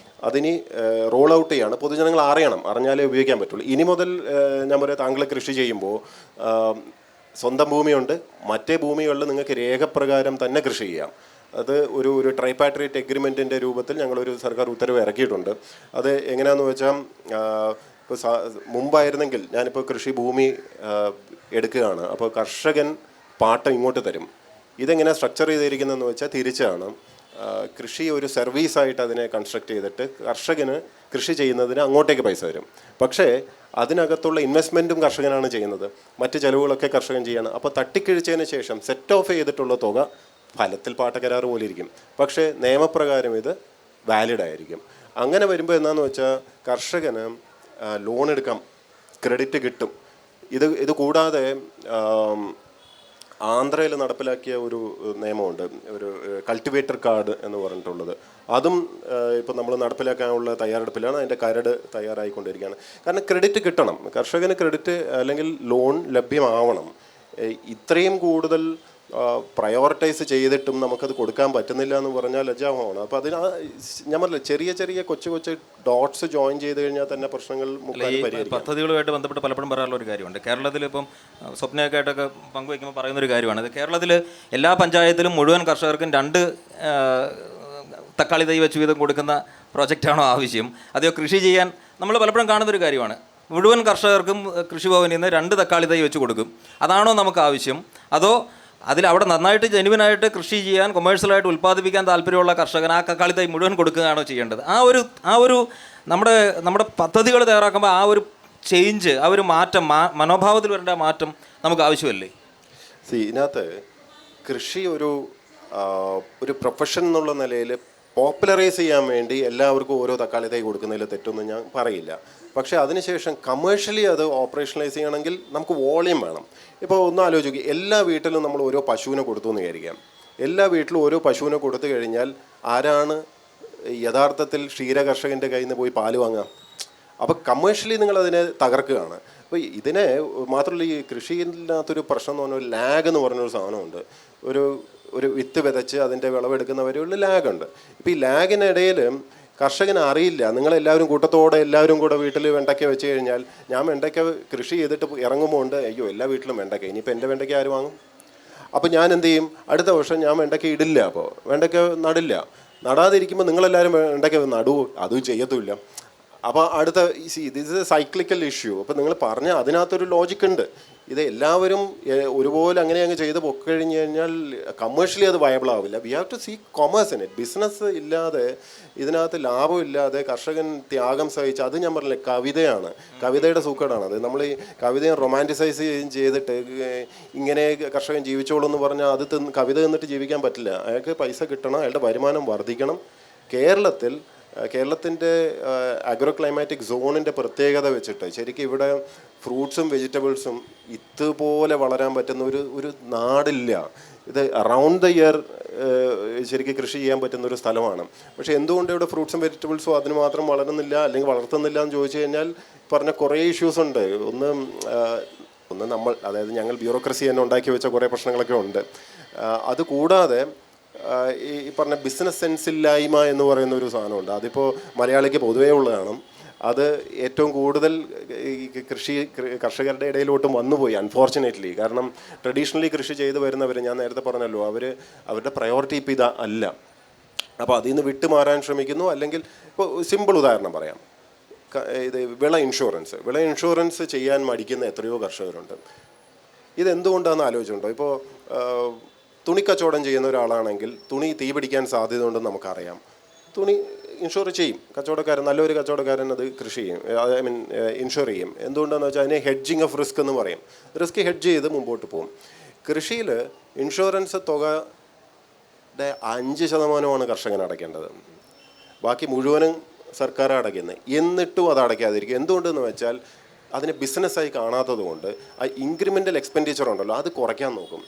അതിനി റോൾ ഔട്ട് ചെയ്യാണ്. പൊതുജനങ്ങൾ അറിഞ്ഞാലേ ഉപയോഗിക്കാൻ പറ്റുള്ളൂ. ഇനി മുതൽ ഞാൻ പറയാം, താങ്കൾ കൃഷി ചെയ്യുമ്പോൾ സ്വന്തം ഭൂമിയുണ്ട്, മറ്റേ ഭൂമികളിൽ നിങ്ങൾക്ക് രേഖപ്രകാരം തന്നെ കൃഷി ചെയ്യാം. അത് ഒരു ട്രൈപാട്രിയറ്റ് എഗ്രിമെൻറ്റിൻ്റെ രൂപത്തിൽ ഞങ്ങളൊരു സർക്കാർ ഉത്തരവ് ഇറക്കിയിട്ടുണ്ട്. അത് എങ്ങനെയാണെന്ന് വെച്ചാൽ, ഇപ്പോൾ മുമ്പായിരുന്നെങ്കിൽ ഞാനിപ്പോൾ കൃഷിഭൂമി എടുക്കുകയാണ്, അപ്പോൾ കർഷകൻ പാട്ടം ഇങ്ങോട്ട് തരും. ഇതെങ്ങനെ സ്ട്രക്ചർ ചെയ്തിരിക്കുന്നതെന്ന് വെച്ചാൽ തിരിച്ചാണ്. കൃഷി ഒരു സർവീസായിട്ട് അതിനെ കൺസ്ട്രക്ട് ചെയ്തിട്ട് കർഷകന് കൃഷി ചെയ്യുന്നതിന് അങ്ങോട്ടേക്ക് പൈസ തരും. പക്ഷേ അതിനകത്തുള്ള ഇൻവെസ്റ്റ്മെൻറ്റും കർഷകനാണ് ചെയ്യുന്നത്, മറ്റ് ചിലവുകളൊക്കെ കർഷകൻ ചെയ്യണം. അപ്പോൾ തട്ടിക്കിഴിച്ചതിന് ശേഷം സെറ്റ് ഓഫ് ചെയ്തിട്ടുള്ള തുക ഫലത്തിൽ പാട്ടക്കരാറ് പോലെ ഇരിക്കും, പക്ഷേ നിയമപ്രകാരം ഇത് വാലിഡ് ആയിരിക്കും. അങ്ങനെ വരുമ്പോൾ എന്താണെന്ന് വെച്ചാൽ കർഷകന് ലോൺ എടുക്കാം, ക്രെഡിറ്റ് കിട്ടും. ഇത് കൂടാതെ ആന്ധ്രയിൽ നടപ്പിലാക്കിയ ഒരു നിയമമുണ്ട്, ഒരു കൾട്ടിവേറ്റർ കാർഡ് എന്ന് പറഞ്ഞിട്ടുള്ളത്. അതും ഇപ്പം നമ്മൾ നടപ്പിലാക്കാനുള്ള തയ്യാറെടുപ്പിലാണ്. അതിൻ്റെ കരട് തയ്യാറായിക്കൊണ്ടിരിക്കുകയാണ്. കാരണം ക്രെഡിറ്റ് കിട്ടണം, കർഷകന് ക്രെഡിറ്റ് അല്ലെങ്കിൽ ലോൺ ലഭ്യമാവണം. ഇത്രയും കൂടുതൽ പ്രയോറിറ്റൈസ് ചെയ്തിട്ടും നമുക്കത് കൊടുക്കാൻ പറ്റുന്നില്ല എന്ന് പറഞ്ഞാൽ ലജ്ജാവമാണ്. അപ്പോൾ അതിന് ഞാൻ പറഞ്ഞില്ല, ചെറിയ ചെറിയ കൊച്ചു ഡോട്ട്സ് ജോയിൻ ചെയ്ത് കഴിഞ്ഞാൽ തന്നെ പ്രശ്നങ്ങൾ പരിഹരിക്കും. പദ്ധതികളുമായിട്ട് ബന്ധപ്പെട്ട് പലപ്പോഴും പറയാനുള്ള ഒരു കാര്യമുണ്ട്. കേരളത്തിൽ ഇപ്പം സ്വപ്നയൊക്കെ ആയിട്ടൊക്കെ പങ്കുവയ്ക്കുമ്പോൾ പറയുന്നൊരു കാര്യമാണ് ഇത്. കേരളത്തിൽ എല്ലാ പഞ്ചായത്തിലും മുഴുവൻ കർഷകർക്കും 2 തക്കാളി തൈ വെച്ച് വീതം കൊടുക്കുന്ന പ്രോജക്റ്റാണോ ആവശ്യം? അതെയോ കൃഷി ചെയ്യാൻ നമ്മൾ പലപ്പോഴും കാണുന്നൊരു കാര്യമാണ്, മുഴുവൻ കർഷകർക്കും കൃഷിഭവനിൽ നിന്ന് 2 തക്കാളി തൈ വെച്ച് കൊടുക്കും. അതാണോ നമുക്ക് ആവശ്യം? അതോ അവിടെ നന്നായിട്ട് ജെനുവിനായിട്ട് കൃഷി ചെയ്യാൻ, കൊമേഴ്ഷ്യലായിട്ട് ഉൽപ്പാദിപ്പിക്കാൻ താല്പര്യമുള്ള കർഷകൻ ആ തക്കാളി തൈ മുഴുവൻ കൊടുക്കുകയാണോ ചെയ്യേണ്ടത്? ആ ഒരു നമ്മുടെ പദ്ധതികൾ തയ്യാറാക്കുമ്പോൾ ആ ഒരു ചേഞ്ച്, ആ ഒരു മാറ്റം, മനോഭാവത്തിൽ വരേണ്ട മാറ്റം നമുക്ക് ആവശ്യമല്ലേ? ഇതിനകത്ത് കൃഷി ഒരു പ്രൊഫഷൻ എന്നുള്ള നിലയിൽ പോപ്പുലറൈസ് ചെയ്യാൻ വേണ്ടി എല്ലാവർക്കും ഓരോ തക്കാളി തൈ കൊടുക്കുന്നതിൽ തെറ്റൊന്നും ഞാൻ പറയില്ല. പക്ഷേ അതിനുശേഷം കമേഴ്ഷ്യലി അത് ഓപ്പറേഷണലൈസ് ചെയ്യണമെങ്കിൽ നമുക്ക് വോളിയം വേണം. ഇപ്പോൾ ഒന്ന് ആലോചിക്കുക, എല്ലാ വീട്ടിലും നമ്മൾ ഓരോ പശുവിനെ കൊടുത്തു എന്ന് വിചാരിക്കാം. എല്ലാ വീട്ടിലും ഓരോ പശുവിനെ കൊടുത്തു കഴിഞ്ഞാൽ ആരാണ് യഥാർത്ഥത്തിൽ ക്ഷീരകർഷകൻ്റെ കയ്യിൽ നിന്ന് പോയി പാല് വാങ്ങാം? അപ്പോൾ കമേഴ്ഷ്യലി നിങ്ങളതിനെ തകർക്കുകയാണ്. അപ്പോൾ ഇതിനെ മാത്രമല്ല, ഈ കൃഷിയിനകത്തൊരു പ്രശ്നം എന്ന് പറഞ്ഞാൽ ലാഗ് എന്ന് പറഞ്ഞൊരു സാധനമുണ്ട്. ഒരു വിത്ത് വിതച്ച് അതിൻ്റെ വിളവെടുക്കുന്നവരെയുള്ള ലാഗുണ്ട്. ഇപ്പോൾ ഈ ലാഗിനിടയിൽ കർഷകന് അറിയില്ല. നിങ്ങളെല്ലാവരും കൂട്ടത്തോടെ എല്ലാവരും കൂടെ വീട്ടിൽ വെണ്ടയ്ക്ക വെച്ച് കഴിഞ്ഞാൽ, ഞാൻ വെണ്ടയ്ക്ക കൃഷി ചെയ്തിട്ട് ഇറങ്ങുമ്പോൾ ഉണ്ട്, അയ്യോ എല്ലാ വീട്ടിലും വെണ്ടയ്ക്ക, ഇനിയിപ്പോൾ എൻ്റെ വെണ്ടയ്ക്ക ആര് വാങ്ങും? അപ്പോൾ ഞാൻ എന്ത് ചെയ്യും? അടുത്ത വർഷം ഞാൻ വെണ്ടയ്ക്ക ഇടില്ല, അപ്പോൾ വെണ്ടയ്ക്ക നടില്ല. നടാതിരിക്കുമ്പോൾ നിങ്ങളെല്ലാവരും വെണ്ടയ്ക്ക നടുവോ? അതും ചെയ്യത്തുമില്ല. അപ്പോൾ അടുത്ത ദിസ് എ സൈക്ലിക്കൽ ഇഷ്യൂ. അപ്പോൾ നിങ്ങൾ പറഞ്ഞ അതിനകത്തൊരു ലോജിക്ക് ഉണ്ട്. ഇത് എല്ലാവരും ഒരുപോലെ അങ്ങനെ അങ്ങ് ചെയ്ത് പൊക്കഴിഞ്ഞ് കഴിഞ്ഞാൽ കമേഴ്ഷ്യലി അത് വയബിൾ ആവില്ല. We have to see commerce in it. Business ഇല്ലാതെ, ഇതിനകത്ത് ലാഭമില്ലാതെ കർഷകൻ ത്യാഗം സഹിച്ച്, അത് ഞാൻ പറഞ്ഞില്ലേ, കവിതയാണ്, കവിതയുടെ സൂക്കേടാണ് അത്. നമ്മൾ ഈ കവിതയെ റൊമാൻറ്റിസൈസ് ചെയ്തിട്ട് ഇങ്ങനെ കർഷകൻ ജീവിച്ചോളൂ എന്ന് പറഞ്ഞാൽ അത് കവിത തിന്നിട്ട് ജീവിക്കാൻ പറ്റില്ല. അയാൾക്ക് പൈസ കിട്ടണം, അയാളുടെ വരുമാനം വർദ്ധിക്കണം. കേരളത്തിൻ്റെ അഗ്രോ ക്ലൈമാറ്റിക് സോണിൻ്റെ പ്രത്യേകത വെച്ചിട്ട് ശരിക്കും ഇവിടെ ഫ്രൂട്ട്സും വെജിറ്റബിൾസും ഇതുപോലെ വളരാൻ പറ്റുന്ന ഒരു നാടില്ല. ഇത് അറൗണ്ട് ദ ഇയർ ശരിക്കും കൃഷി ചെയ്യാൻ പറ്റുന്ന ഒരു സ്ഥലമാണ്. പക്ഷേ എന്തുകൊണ്ട് ഇവിടെ ഫ്രൂട്ട്സും വെജിറ്റബിൾസും അതിന് മാത്രം വളരുന്നില്ല അല്ലെങ്കിൽ വളർത്തുന്നില്ല എന്ന് ചോദിച്ചു കഴിഞ്ഞാൽ പറഞ്ഞ കുറേ ഇഷ്യൂസ് ഉണ്ട്. ഒന്ന് നമ്മൾ, അതായത് ഞങ്ങൾ ബ്യൂറോക്രസി തന്നെ ഉണ്ടാക്കി വെച്ച കുറേ പ്രശ്നങ്ങളൊക്കെ ഉണ്ട്. അതുകൂടാതെ ഈ പറഞ്ഞ ബിസിനസ് സെൻസില്ലായ്മ എന്ന് പറയുന്ന ഒരു സാധനമുണ്ട്. അതിപ്പോൾ മലയാളിക്ക് പൊതുവേ ഉള്ളതാണ്. അത് ഏറ്റവും കൂടുതൽ കർഷകരുടെ ഇടയിലോട്ടും വന്നുപോയി, അൺഫോർച്ചുനേറ്റ്ലി. കാരണം ട്രഡീഷണലി കൃഷി ചെയ്ത് വരുന്നവർ, ഞാൻ നേരത്തെ പറഞ്ഞല്ലോ, അവരുടെ പ്രയോറിറ്റി ഇപ്പോൾ ഇത് അല്ല. അപ്പോൾ അതിൽ നിന്ന് വിട്ടുമാറാൻ ശ്രമിക്കുന്നു. അല്ലെങ്കിൽ ഇപ്പോൾ സിമ്പിൾ ഉദാഹരണം പറയാം, ഇത് വിള ഇൻഷുറൻസ് ചെയ്യാൻ മടിക്കുന്ന എത്രയോ കർഷകരുണ്ട്. ഇതെന്തുകൊണ്ടാണെന്ന് ആലോചിച്ചിട്ടുണ്ടോ? ഇപ്പോൾ തുണിക്കച്ചവടം ചെയ്യുന്ന ഒരാളാണെങ്കിൽ തുണി തീ പിടിക്കാൻ സാധ്യത ഉണ്ടെന്ന് നമുക്കറിയാം. തുണി ഇൻഷുർ ചെയ്യും കച്ചവടക്കാരൻ, നല്ലൊരു കച്ചവടക്കാരൻ അത് കൃഷി ചെയ്യും, ഇൻഷുർ ചെയ്യും. എന്തുകൊണ്ടാണെന്ന് വെച്ചാൽ അതിനെ ഹെഡ്ജിങ് ഓഫ് റിസ്ക് എന്ന് പറയും. റിസ്ക് ഹെഡ്ജ് ചെയ്ത് മുമ്പോട്ട് പോകും. കൃഷിയിൽ ഇൻഷുറൻസ് തുകയുടെ 5% കർഷകൻ അടയ്ക്കേണ്ടത്, ബാക്കി മുഴുവനും സർക്കാർ അടയ്ക്കുന്നത്. എന്നിട്ടും അത് അടയ്ക്കാതിരിക്കും. എന്തുകൊണ്ടെന്ന് വെച്ചാൽ അതിനെ ബിസിനസ്സായി കാണാത്തത് കൊണ്ട് ആ ഇൻക്രിമെൻ്റൽ എക്സ്പെൻഡിച്ചർ ഉണ്ടല്ലോ, അത് കുറയ്ക്കാൻ നോക്കും.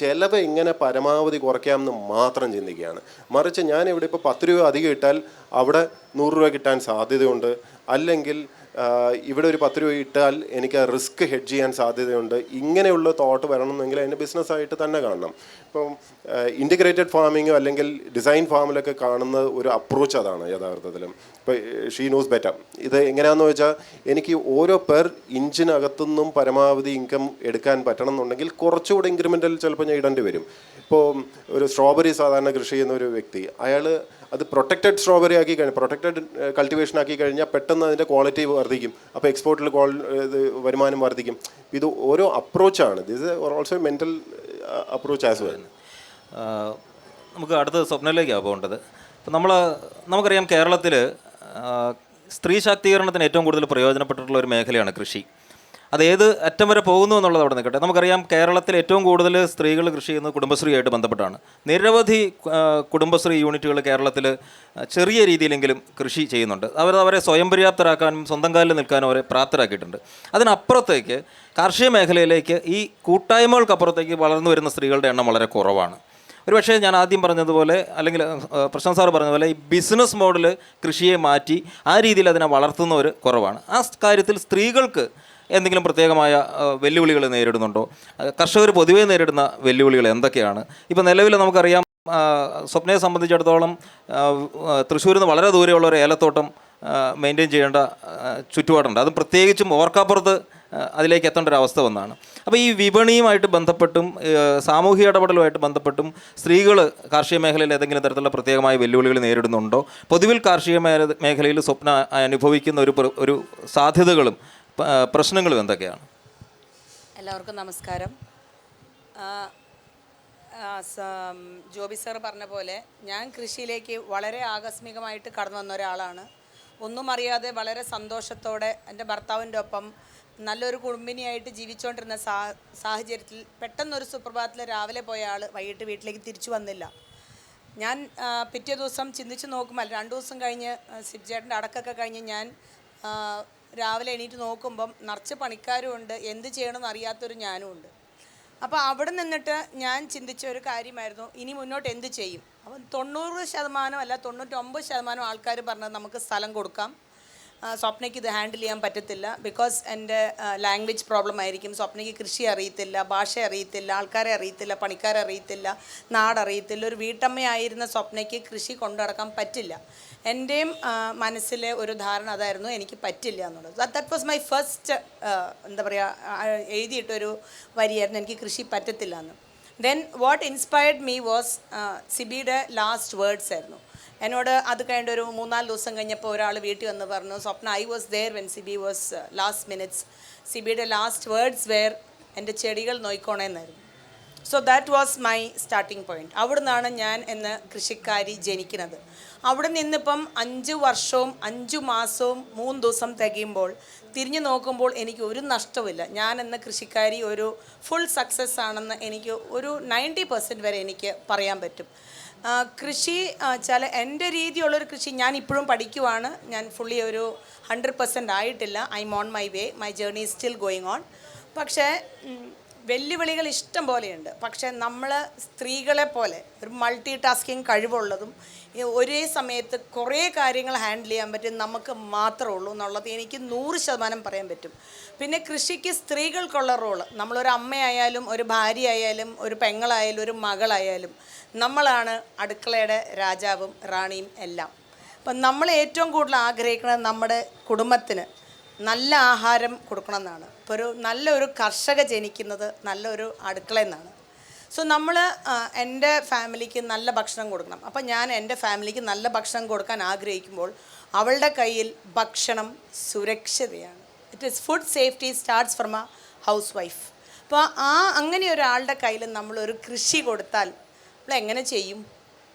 ചിലവ് എങ്ങനെ പരമാവധി കുറയ്ക്കാമെന്ന് മാത്രം ചിന്തിക്കുകയാണ്. മറിച്ച് ഞാൻ ഇവിടെ ഇപ്പോൾ 10 രൂപ അധികം ഇട്ടാൽ അവിടെ 100 രൂപ കിട്ടാൻ സാധ്യതയുണ്ട്. അല്ലെങ്കിൽ ഇവിടെ ഒരു 10 രൂപ ഇട്ടാൽ എനിക്ക് റിസ്ക് ഹെഡ്ജ് ചെയ്യാൻ സാധ്യതയുണ്ട്. ഇങ്ങനെയുള്ള തോട്ട് വരണമെന്നെങ്കിൽ അതിനെ ബിസിനസ്സായിട്ട് തന്നെ കാണണം. ഇപ്പം ഇൻറ്റിഗ്രേറ്റഡ് ഫാമിങ്ങോ അല്ലെങ്കിൽ ഡിസൈൻ ഫാമിലൊക്കെ കാണുന്ന ഒരു അപ്രോച്ച് അതാണ് യഥാർത്ഥത്തിലും. ഇപ്പോൾ ഷീ നോസ് ബെറ്റർ. ഇത് എങ്ങനെയാണെന്ന് വെച്ചാൽ, എനിക്ക് ഓരോ പെർ ഇഞ്ചിനകത്തുനിന്നും പരമാവധി ഇൻകം എടുക്കാൻ പറ്റണം എന്നുണ്ടെങ്കിൽ കുറച്ചുകൂടെ ഇൻക്രിമെൻ്റൽ ചിലപ്പോൾ ഞാൻ ഇടേണ്ടി വരും. ഇപ്പോൾ ഒരു സ്ട്രോബെറി സാധാരണ കൃഷി ചെയ്യുന്ന ഒരു വ്യക്തി, അയാൾ അത് പ്രൊട്ടക്റ്റഡ് സ്ട്രോബെറി ആക്കി കഴിഞ്ഞാൽ, പ്രൊട്ടക്റ്റഡ് കൾട്ടിവേഷൻ ആക്കി കഴിഞ്ഞാൽ പെട്ടെന്ന് അതിൻ്റെ ക്വാളിറ്റി വർദ്ധിക്കും. അപ്പോൾ എക്സ്പോർട്ടിൽ വരുമാനം വർദ്ധിക്കും. ഇത് ഓരോ അപ്രോച്ചാണ്. This also mental approach as well. നമുക്ക് അടുത്ത സ്വപ്നയിലേക്കാണ് പോകേണ്ടത്. ഇപ്പം നമുക്കറിയാം, കേരളത്തിൽ സ്ത്രീ ശാക്തീകരണത്തിന് ഏറ്റവും കൂടുതൽ പ്രയോജനപ്പെട്ടിട്ടുള്ള ഒരു മേഖലയാണ് കൃഷി. അത് ഏത് അറ്റം വരെ പോകുന്നു എന്നുള്ളത് അവിടെ നിൽക്കട്ടെ. നമുക്കറിയാം, കേരളത്തിൽ ഏറ്റവും കൂടുതൽ സ്ത്രീകൾ കൃഷി ചെയ്യുന്നത് കുടുംബശ്രീയായിട്ട് ബന്ധപ്പെട്ടാണ്. നിരവധി കുടുംബശ്രീ യൂണിറ്റുകൾ കേരളത്തിൽ ചെറിയ രീതിയിലെങ്കിലും കൃഷി ചെയ്യുന്നുണ്ട്. അവരെ സ്വയം പര്യാപ്തരാക്കാനും സ്വന്തം കാലിൽ നിൽക്കാനും അവരെ പ്രാപ്തരാക്കിയിട്ടുണ്ട്. അതിനപ്പുറത്തേക്ക് കാർഷിക മേഖലയിലേക്ക്, ഈ കൂട്ടായ്മകൾക്കപ്പുറത്തേക്ക് വളർന്നു വരുന്ന സ്ത്രീകളുടെ എണ്ണം വളരെ കുറവാണ്. ഒരുപക്ഷെ ഞാൻ ആദ്യം പറഞ്ഞതുപോലെ, അല്ലെങ്കിൽ പ്രശാന്ത് സാർ പറഞ്ഞതുപോലെ, ഈ ബിസിനസ് മോഡൽ കൃഷിയെ മാറ്റി ആ രീതിയിൽ അതിനെ വളർത്തുന്നവർ കുറവാണ്. ആ കാര്യത്തിൽ സ്ത്രീകൾക്ക് എന്തെങ്കിലും പ്രത്യേകമായ വെല്ലുവിളികൾ നേരിടുന്നുണ്ടോ? കർഷകർ പൊതുവേ നേരിടുന്ന വെല്ലുവിളികൾ എന്തൊക്കെയാണ്? ഇപ്പോൾ നിലവിൽ നമുക്കറിയാം, സ്വപ്നയെ സംബന്ധിച്ചിടത്തോളം തൃശ്ശൂരിൽ നിന്ന് വളരെ ദൂരെയുള്ള ഒരു ഏലത്തോട്ടം മെയിൻറ്റെയിൻ ചെയ്യേണ്ട ചുറ്റുപാടുണ്ട്. അതും പ്രത്യേകിച്ചും ഓർക്കാപ്പുറത്ത് അതിലേക്ക് എത്തേണ്ട ഒരു അവസ്ഥ വന്നാണ്. അപ്പോൾ ഈ വിപണിയുമായിട്ട് ബന്ധപ്പെട്ടും സാമൂഹിക ഇടപെടലുമായിട്ട് ബന്ധപ്പെട്ടും സ്ത്രീകൾ കാർഷിക മേഖലയിൽ ഏതെങ്കിലും തരത്തിലുള്ള പ്രത്യേകമായ വെല്ലുവിളികൾ നേരിടുന്നുണ്ടോ? പൊതുവിൽ കാർഷിക മേഖലയിൽ സ്വപ്ന അനുഭവിക്കുന്ന ഒരു സാധ്യതകളും പ്രശ്നങ്ങളും എന്തൊക്കെയാണ്? എല്ലാവർക്കും നമസ്കാരം. ജോബി സാർ പറഞ്ഞ പോലെ ഞാൻ കൃഷിയിലേക്ക് വളരെ ആകസ്മികമായിട്ട് കടന്നു വന്ന ഒരാളാണ്. ഒന്നും അറിയാതെ വളരെ സന്തോഷത്തോടെ എൻ്റെ ഭർത്താവിൻ്റെ ഒപ്പം നല്ലൊരു കുടുംബിനിയായിട്ട് ജീവിച്ചുകൊണ്ടിരുന്ന സാഹചര്യത്തിൽ പെട്ടെന്നൊരു സുപ്രഭാതത്തിൽ രാവിലെ പോയ ആൾ വൈകിട്ട് വീട്ടിലേക്ക് തിരിച്ചു വന്നില്ല. ഞാൻ പിറ്റേ ദിവസം ചിന്തിച്ച് നോക്കുമ്പോൾ 2 ദിവസം കഴിഞ്ഞ് സിബ്ജേട്ടൻ്റെ അടക്കമൊക്കെ കഴിഞ്ഞ് ഞാൻ രാവിലെ എണീറ്റ് നോക്കുമ്പം നിറച്ച് പണിക്കാരും ഉണ്ട്, എന്ത് ചെയ്യണമെന്ന് അറിയാത്തൊരു ഞാനും ഉണ്ട്. അപ്പോൾ അവിടെ നിന്നിട്ട് ഞാൻ ചിന്തിച്ച ഒരു കാര്യമായിരുന്നു, ഇനി മുന്നോട്ട് എന്ത് ചെയ്യും. അപ്പം 90% അല്ല 99% ആൾക്കാർ പറഞ്ഞത് നമുക്ക് സ്ഥലം കൊടുക്കാം, സ്വപ്നയ്ക്ക് ഇത് ഹാൻഡിൽ ചെയ്യാൻ പറ്റത്തില്ല, ബിക്കോസ് എൻ്റെ ലാംഗ്വേജ് പ്രോബ്ലം ആയിരിക്കും, സ്വപ്നയ്ക്ക് കൃഷി അറിയത്തില്ല, ഭാഷ അറിയത്തില്ല, ആൾക്കാരെ അറിയത്തില്ല, പണിക്കാരെ അറിയത്തില്ല, നാടറിയത്തില്ല, ഒരു വീട്ടമ്മയായിരുന്ന സ്വപ്നയ്ക്ക് കൃഷി കൊണ്ടു നടക്കാൻ പറ്റില്ല. എൻ്റെയും മനസ്സിലെ ഒരു ധാരണ അതായിരുന്നു, എനിക്ക് പറ്റില്ല എന്നുള്ളത്. ദാറ്റ് വാസ് മൈ ഫസ്റ്റ് എന്താ പറയുക, എഴുതിയിട്ടൊരു വരിയായിരുന്നു, എനിക്ക് കൃഷി പറ്റത്തില്ല എന്ന്. Then what inspired me was സിബിയുടെ ലാസ്റ്റ് വേർഡ്സ് ആയിരുന്നു. എന്നോട് അത് കഴിഞ്ഞ ഒരു 3-4 ദിവസം കഴിഞ്ഞപ്പോൾ ഒരാൾ വീട്ടിൽ വന്ന് പറഞ്ഞു, Swapna, I was there when Sibi was last minutes. സിബിയുടെ ലാസ്റ്റ് വേർഡ്സ് വേർ എൻ്റെ ചെടികൾ നോയിക്കോണേന്നായിരുന്നു. So that was my starting point. അവിടെ നിന്നാണ് ഞാൻ എന്ന കൃഷിക്കാരി ജനിക്കുന്നത്. അവിടെ നിന്നിപ്പം 5 വർഷവും 5 മാസവും 3 ദിവസം തികയുമ്പോൾ തിരിഞ്ഞു നോക്കുമ്പോൾ എനിക്ക് ഒരു നഷ്ടവുമില്ല. ഞാൻ എന്ന കൃഷിക്കാരി ഒരു ഫുൾ സക്സസ് ആണെന്ന് എനിക്ക് ഒരു 90% വരെ എനിക്ക് പറയാൻ പറ്റും. കൃഷി ചില എൻ്റെ രീതിയുള്ളൊരു കൃഷി ഞാൻ ഇപ്പോഴും പഠിക്കുവാണ്. ഞാൻ ഫുള്ളി ഒരു 100% ആയിട്ടില്ല. I M on my way, my journey is still going on. പക്ഷേ വെല്ലുവിളികൾ ഇഷ്ടം പോലെയുണ്ട്. പക്ഷേ നമ്മൾ സ്ത്രീകളെ പോലെ ഒരു മൾട്ടി ടാസ്കിങ് കഴിവുള്ളതും ഒരേ സമയത്ത് കുറേ കാര്യങ്ങൾ ഹാൻഡിൽ ചെയ്യാൻ പറ്റും നമുക്ക് മാത്രമേ ഉള്ളൂ എന്നുള്ളത് എനിക്ക് 100% പറയാൻ പറ്റും. പിന്നെ കൃഷിക്ക് സ്ത്രീകൾക്കുള്ള റോള്, നമ്മളൊരു അമ്മയായാലും ഒരു ഭാര്യയായാലും ഒരു പെങ്ങളായാലും ഒരു മകളായാലും നമ്മളാണ് അടുക്കളയുടെ രാജാവും റാണിയും എല്ലാം. അപ്പം നമ്മൾ ഏറ്റവും കൂടുതൽ ആഗ്രഹിക്കുന്നത് നമ്മുടെ കുടുംബത്തിന് നല്ല ആഹാരം കൊടുക്കണമെന്നാണ്. ഇപ്പോൾ ഒരു നല്ലൊരു കർഷക ജനിക്കുന്നത് നല്ലൊരു അടുക്കളയിൽ നിന്നാണ്. സോ നമ്മൾ എൻ്റെ ഫാമിലിക്ക് നല്ല ഭക്ഷണം കൊടുക്കണം. അപ്പം ഞാൻ എൻ്റെ ഫാമിലിക്ക് നല്ല ഭക്ഷണം കൊടുക്കാൻ ആഗ്രഹിക്കുമ്പോൾ അവളുടെ കയ്യിൽ ഭക്ഷണം സുരക്ഷിതയാണ്. It is food safety starts from a housewife. അപ്പോൾ അങ്ങനെ ഒരാളുടെ കയ്യിൽ നമ്മളൊരു കൃഷി കൊടുത്താൽ നമ്മൾ എങ്ങനെ ചെയ്യും?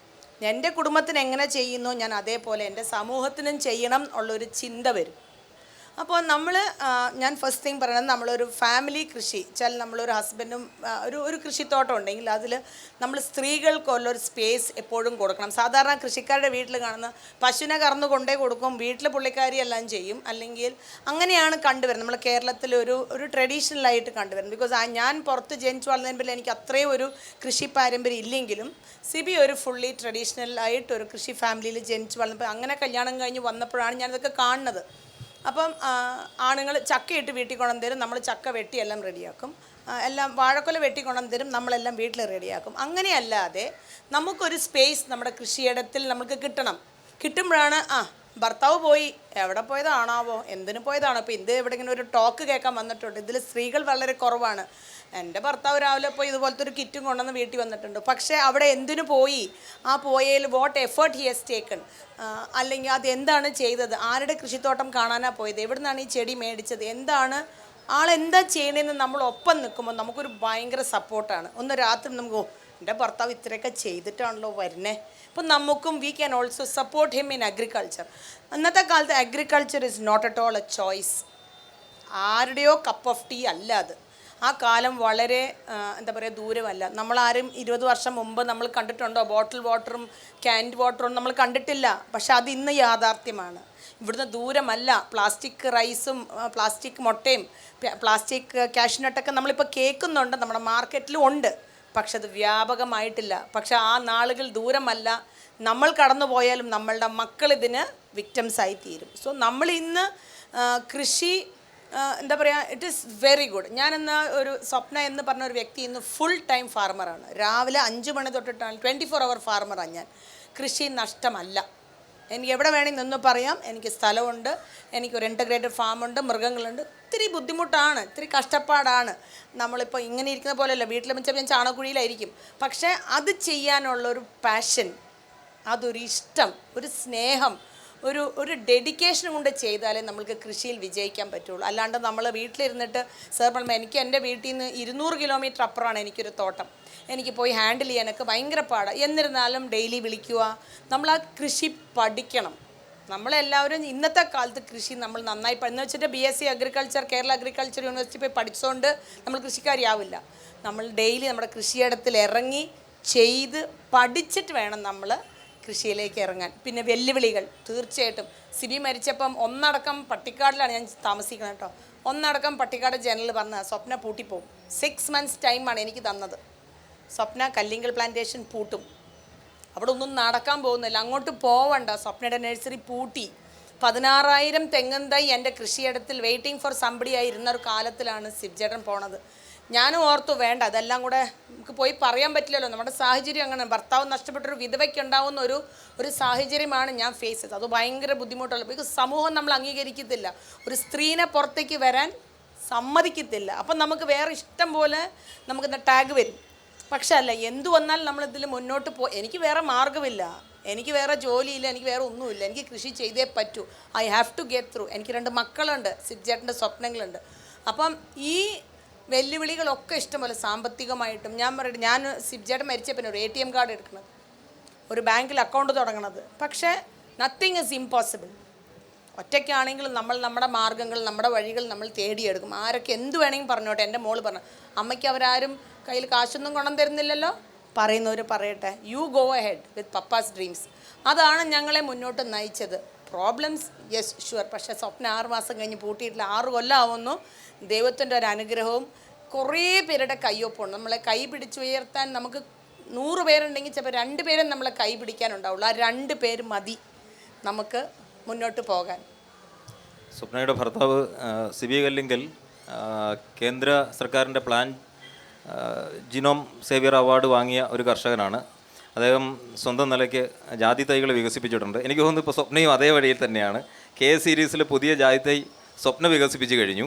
എൻ്റെ കുടുംബത്തിന് എങ്ങനെ ചെയ്യുന്നു ഞാൻ അതേപോലെ എൻ്റെ സമൂഹത്തിനും ചെയ്യണം ഉള്ളൊരു ചിന്ത വരും. അപ്പോൾ ഞാൻ ഫസ്റ്റ് തിങ് പറയുന്നത്, നമ്മളൊരു ഫാമിലി കൃഷി വെച്ചാൽ നമ്മളൊരു ഹസ്ബൻഡും ഒരു കൃഷിത്തോട്ടം ഉണ്ടെങ്കിൽ അതിൽ നമ്മൾ സ്ത്രീകൾക്കുള്ളൊരു സ്പേസ് എപ്പോഴും കൊടുക്കണം. സാധാരണ കൃഷിക്കാരുടെ വീട്ടിൽ കാണുന്ന പശുവിനെ കറന്ന് കൊണ്ടേ കൊടുക്കും, വീട്ടിൽ പുള്ളിക്കാരി എല്ലാം ചെയ്യും, അല്ലെങ്കിൽ അങ്ങനെയാണ് കണ്ടുവരുന്നത്. നമ്മൾ കേരളത്തിൽ ഒരു ട്രഡീഷണലായിട്ട് കണ്ടുവരുന്നത്. ബിക്കോസ് ഞാൻ പുറത്ത് ജനിച്ചു വളർന്നതിൽ എനിക്ക് അത്രയും ഒരു കൃഷി പാരമ്പര്യം ഇല്ലെങ്കിലും സിബി ഒരു ഫുള്ളി ട്രഡീഷണലായിട്ട് ഒരു കൃഷി ഫാമിലിയിൽ ജനിച്ചു വളർന്നപ്പോൾ അങ്ങനെ കല്യാണം കഴിഞ്ഞ് വന്നപ്പോഴാണ് ഞാനിതൊക്കെ കാണുന്നത്. അപ്പം ആണുങ്ങൾ ചക്കയിട്ട് വീട്ടിൽ കൊണ്ടുവന്ന് തരും, നമ്മൾ ചക്ക വെട്ടിയെല്ലാം റെഡിയാക്കും, എല്ലാം വാഴക്കൊല വെട്ടിക്കൊണ്ടുവന്ന് തരും, നമ്മളെല്ലാം വീട്ടിൽ റെഡിയാക്കും. അങ്ങനെയല്ലാതെ നമുക്കൊരു സ്പേസ് നമ്മുടെ കൃഷിയിടത്തിൽ നമുക്ക് കിട്ടുമ്പോഴാണ് ഭർത്താവ് പോയി എവിടെ പോയതാണാവോ, എന്തിനു പോയതാണോ. ഇപ്പോൾ ഇത് എവിടെയെങ്കിലും ഒരു ടോക്ക് കേൾക്കാൻ വന്നിട്ടുണ്ട്, ഇതിൽ സ്ത്രീകൾ വളരെ കുറവാണ്. എൻ്റെ ഭർത്താവ് രാവിലെ പോയി ഇതുപോലത്തെ ഒരു കിറ്റും കൊണ്ടുവന്ന് വീട്ടിൽ വന്നിട്ടുണ്ട്. പക്ഷേ അവിടെ എന്തിനു പോയി, പോയതിൽ what effort he has taken, അല്ലെങ്കിൽ അത് എന്താണ് ചെയ്തത്, ആരുടെ കൃഷിത്തോട്ടം കാണാനാണ് പോയത്, എവിടെ നിന്നാണ് ഈ ചെടി മേടിച്ചത്, എന്താണ് ആളെന്താ ചെയ്യണതെന്ന് നമ്മൾ ഒപ്പം നിൽക്കുമ്പോൾ നമുക്കൊരു ഭയങ്കര സപ്പോർട്ടാണ്. ഒന്ന് രാത്രി നമുക്ക് എൻ്റെ ഭർത്താവ് ഇത്രയൊക്കെ ചെയ്തിട്ടാണല്ലോ വരുന്നത്. അപ്പം നമുക്കും we can also support him in agriculture. അന്നത്തെ കാലത്ത് agriculture is not at all a choice, ആരുടെയോ കപ്പ് ഓഫ് ടീ അല്ല അത്. ആ കാലം വളരെ എന്താ പറയുക ദൂരമല്ല. നമ്മളാരും 20 വർഷം മുമ്പ് നമ്മൾ കണ്ടിട്ടുണ്ടോ ബോട്ടിൽ വാട്ടറും ക്യാൻഡ് വാട്ടറും നമ്മൾ കണ്ടിട്ടില്ല. പക്ഷെ അത് ഇന്ന് യാഥാർത്ഥ്യമാണ്. ഇവിടുന്ന് ദൂരമല്ല പ്ലാസ്റ്റിക് റൈസും പ്ലാസ്റ്റിക് മുട്ടയും പ്ലാസ്റ്റിക് കാഷ്നട്ടൊക്കെ നമ്മളിപ്പോൾ കേൾക്കുന്നുണ്ട്, നമ്മുടെ മാർക്കറ്റിലും ഉണ്ട്. പക്ഷെ അത് വ്യാപകമായിട്ടില്ല. പക്ഷെ ആ നാളുകൾ ദൂരമല്ല. നമ്മൾ കടന്നു പോയാലും നമ്മളുടെ മക്കൾ ഇതിന് വിക്റ്റംസായി തീരും. സോ നമ്മൾ ഇന്ന് കൃഷി എന്താ പറയുക, ഇറ്റ് ഈസ് വെരി ഗുഡ്. ഞാനെന്ന ഒരു സ്വപ്ന എന്ന് പറഞ്ഞ ഒരു വ്യക്തി ഇന്ന് ഫുൾ ടൈം ഫാർമറാണ്. രാവിലെ 5 മണി തൊട്ടിട്ടാണ് 24 hour ഫാർമറാണ് ഞാൻ. കൃഷി നഷ്ടമല്ല. എനിക്ക് എവിടെ വേണമെങ്കിൽ നിന്ന് പറയാം. എനിക്ക് സ്ഥലമുണ്ട്, എനിക്കൊരു ഇൻ്റഗ്രേറ്റഡ് ഫാമുണ്ട്, മൃഗങ്ങളുണ്ട്. ഇത്തിരി ബുദ്ധിമുട്ടാണ്, ഇത്തിരി കഷ്ടപ്പാടാണ്. നമ്മളിപ്പോൾ ഇങ്ങനെ ഇരിക്കുന്ന പോലെയല്ല, വീട്ടിൽ വെച്ചാൽ ഞാൻ ചാണകക്കുഴിയിലായിരിക്കും. പക്ഷേ അത് ചെയ്യാനുള്ളൊരു പാഷൻ, അതൊരു ഇഷ്ടം, ഒരു സ്നേഹം, ഒരു ഡെഡിക്കേഷൻ കൊണ്ട് ചെയ്താലേ നമ്മൾക്ക് കൃഷിയിൽ വിജയിക്കാൻ പറ്റുള്ളൂ. അല്ലാണ്ട് നമ്മൾ വീട്ടിലിരുന്നിട്ട് സാർ പറയുമ്പോൾ എനിക്ക് എൻ്റെ വീട്ടിൽ നിന്ന് 200 കിലോമീറ്റർ അപ്പുറമാണ് എനിക്കൊരു തോട്ടം. എനിക്ക് പോയി ഹാൻഡിൽ ചെയ്യാനൊക്കെ ഭയങ്കര പാടാണ്. എന്നിരുന്നാലും ഡെയിലി വിളിക്കുക, നമ്മൾ ആ കൃഷി പഠിക്കണം. നമ്മളെല്ലാവരും ഇന്നത്തെ കാലത്ത് കൃഷി നമ്മൾ നന്നായി എന്ന് വെച്ചിട്ട് BSc agriculture Kerala agriculture university പോയി പഠിച്ചുകൊണ്ട് നമ്മൾ കൃഷിക്കാരിയാവില്ല. നമ്മൾ ഡെയിലി നമ്മുടെ കൃഷിയിടത്തിൽ ഇറങ്ങി ചെയ്ത് പഠിച്ചിട്ട് വേണം നമ്മൾ കൃഷിയിലേക്ക് ഇറങ്ങാൻ. പിന്നെ വെല്ലുവിളികൾ തീർച്ചയായിട്ടും. സിബി മരിച്ചപ്പം ഒന്നടക്കം പട്ടിക്കാടിലാണ് ഞാൻ താമസിക്കുന്നത് കേട്ടോ. ഒന്നടക്കം പട്ടിക്കാട് ജനറൽ പറഞ്ഞ സ്വപ്ന പൂട്ടിപ്പോവും. 6 months ടൈമാണ് എനിക്ക് തന്നത്. സ്വപ്ന കല്ലിങ്കൽ പ്ലാന്റേഷൻ പൂട്ടും, അവിടെ ഒന്നും നടക്കാൻ പോകുന്നില്ല, അങ്ങോട്ട് പോവണ്ട. സ്വപ്നയുടെ നഴ്സറി പൂട്ടി. 16,000 തെങ്ങൻ തൈ എൻ്റെ കൃഷിയിടത്തിൽ വെയിറ്റിംഗ് ഫോർ സംബടി ആയി ഇരുന്ന ഒരു കാലത്തിലാണ് സിബ്ജേട്ടൻ പോണത്. ഞാനും ഓർത്തു വേണ്ട, അതെല്ലാം കൂടെ നമുക്ക് പോയി പറയാൻ പറ്റില്ലല്ലോ, നമ്മുടെ സാഹചര്യം അങ്ങനെ. ഭർത്താവ് നഷ്ടപ്പെട്ടൊരു വിധവയ്ക്ക് ഉണ്ടാവുന്ന ഒരു സാഹചര്യമാണ് ഞാൻ ഫേസ് ചെയ്തത്. അത് ഭയങ്കര ബുദ്ധിമുട്ടുള്ള, ബിക്കോസ് സമൂഹം നമ്മൾ അംഗീകരിക്കത്തില്ല, ഒരു സ്ത്രീനെ പുറത്തേക്ക് വരാൻ സമ്മതിക്കത്തില്ല. അപ്പം നമുക്ക് വേറെ ഇഷ്ടം പോലെ നമുക്കെന്താ ടാഗ് വരും. പക്ഷെ അല്ല, എന്തു വന്നാലും നമ്മളിതിൽ മുന്നോട്ട് എനിക്ക് വേറെ മാർഗ്ഗമില്ല, എനിക്ക് വേറെ ജോലിയില്ല, എനിക്ക് വേറെ ഒന്നുമില്ല. എനിക്ക് കൃഷി ചെയ്തേ പറ്റൂ. I have to get through. എനിക്ക് 2 മക്കളുണ്ട്, സിബ്ജേട്ടൻ്റെ സ്വപ്നങ്ങളുണ്ട്. അപ്പം ഈ വെല്ലുവിളികളൊക്കെ ഇഷ്ടംപോലെ സാമ്പത്തികമായിട്ടും. ഞാൻ പറയട്ടെ, ഞാൻ സിബ്ജേട്ടൻ മരിച്ച പിന്നെ ഒരു ATM കാർഡ് എടുക്കണത്, ഒരു ബാങ്കിൽ അക്കൗണ്ട് തുടങ്ങണത്. പക്ഷേ നത്തിങ് ഈസ് ഇമ്പോസിബിൾ. ഒറ്റയ്ക്കാണെങ്കിലും നമ്മൾ നമ്മുടെ മാർഗ്ഗങ്ങൾ, നമ്മുടെ വഴികൾ നമ്മൾ തേടിയെടുക്കും. ആരൊക്കെ എന്ത് വേണമെങ്കിൽ പറഞ്ഞോട്ടെ. എൻ്റെ മോള് പറഞ്ഞു, അമ്മയ്ക്ക് അവരാരും കയ്യിൽ കാശൊന്നും കൊണ്ടു തരുന്നില്ലല്ലോ, പറയുന്നവർ പറയട്ടെ, you go ahead with pappas dreams. അതാണ് ഞങ്ങളെ മുന്നോട്ട് നയിച്ചത്. Problems yes sure. പക്ഷേ സ്വപ്നം 6 മാസം കഴിഞ്ഞ് പൂട്ടിയിട്ടില്ല, 6 കൊല്ലം ആവുന്നു. ദൈവത്തിൻ്റെ ഒരു അനുഗ്രഹവും കുറേ പേരുടെ കയ്യൊപ്പുണ്ട്. നമ്മളെ കൈ പിടിച്ചുയർത്താൻ നമുക്ക് 100 പേരുണ്ടെങ്കിൽ ചിലപ്പോൾ 2 പേരും നമ്മളെ കൈ പിടിക്കാനുണ്ടാവുള്ളൂ. ആ 2 പേര് മതി നമുക്ക് മുന്നോട്ട് പോകാൻ. സ്വപ്നയുടെ ഭർത്താവ് സിബി കല്ലിങ്കൽ കേന്ദ്ര സർക്കാരിൻ്റെ പ്ലാൻ ജിനോം സേവിയർ അവാർഡ് വാങ്ങിയ ഒരു കർഷകനാണ്. അദ്ദേഹം സ്വന്തം നിലയ്ക്ക് ജാതി തൈകൾ വികസിപ്പിച്ചിട്ടുണ്ട്. എനിക്ക് തോന്നുന്നു ഇപ്പോൾ സ്വപ്നയും അതേ വഴിയിൽ തന്നെയാണ്. K സീരീസിൽ പുതിയ ജാതി തൈ സ്വപ്ന വികസിപ്പിച്ച് കഴിഞ്ഞു.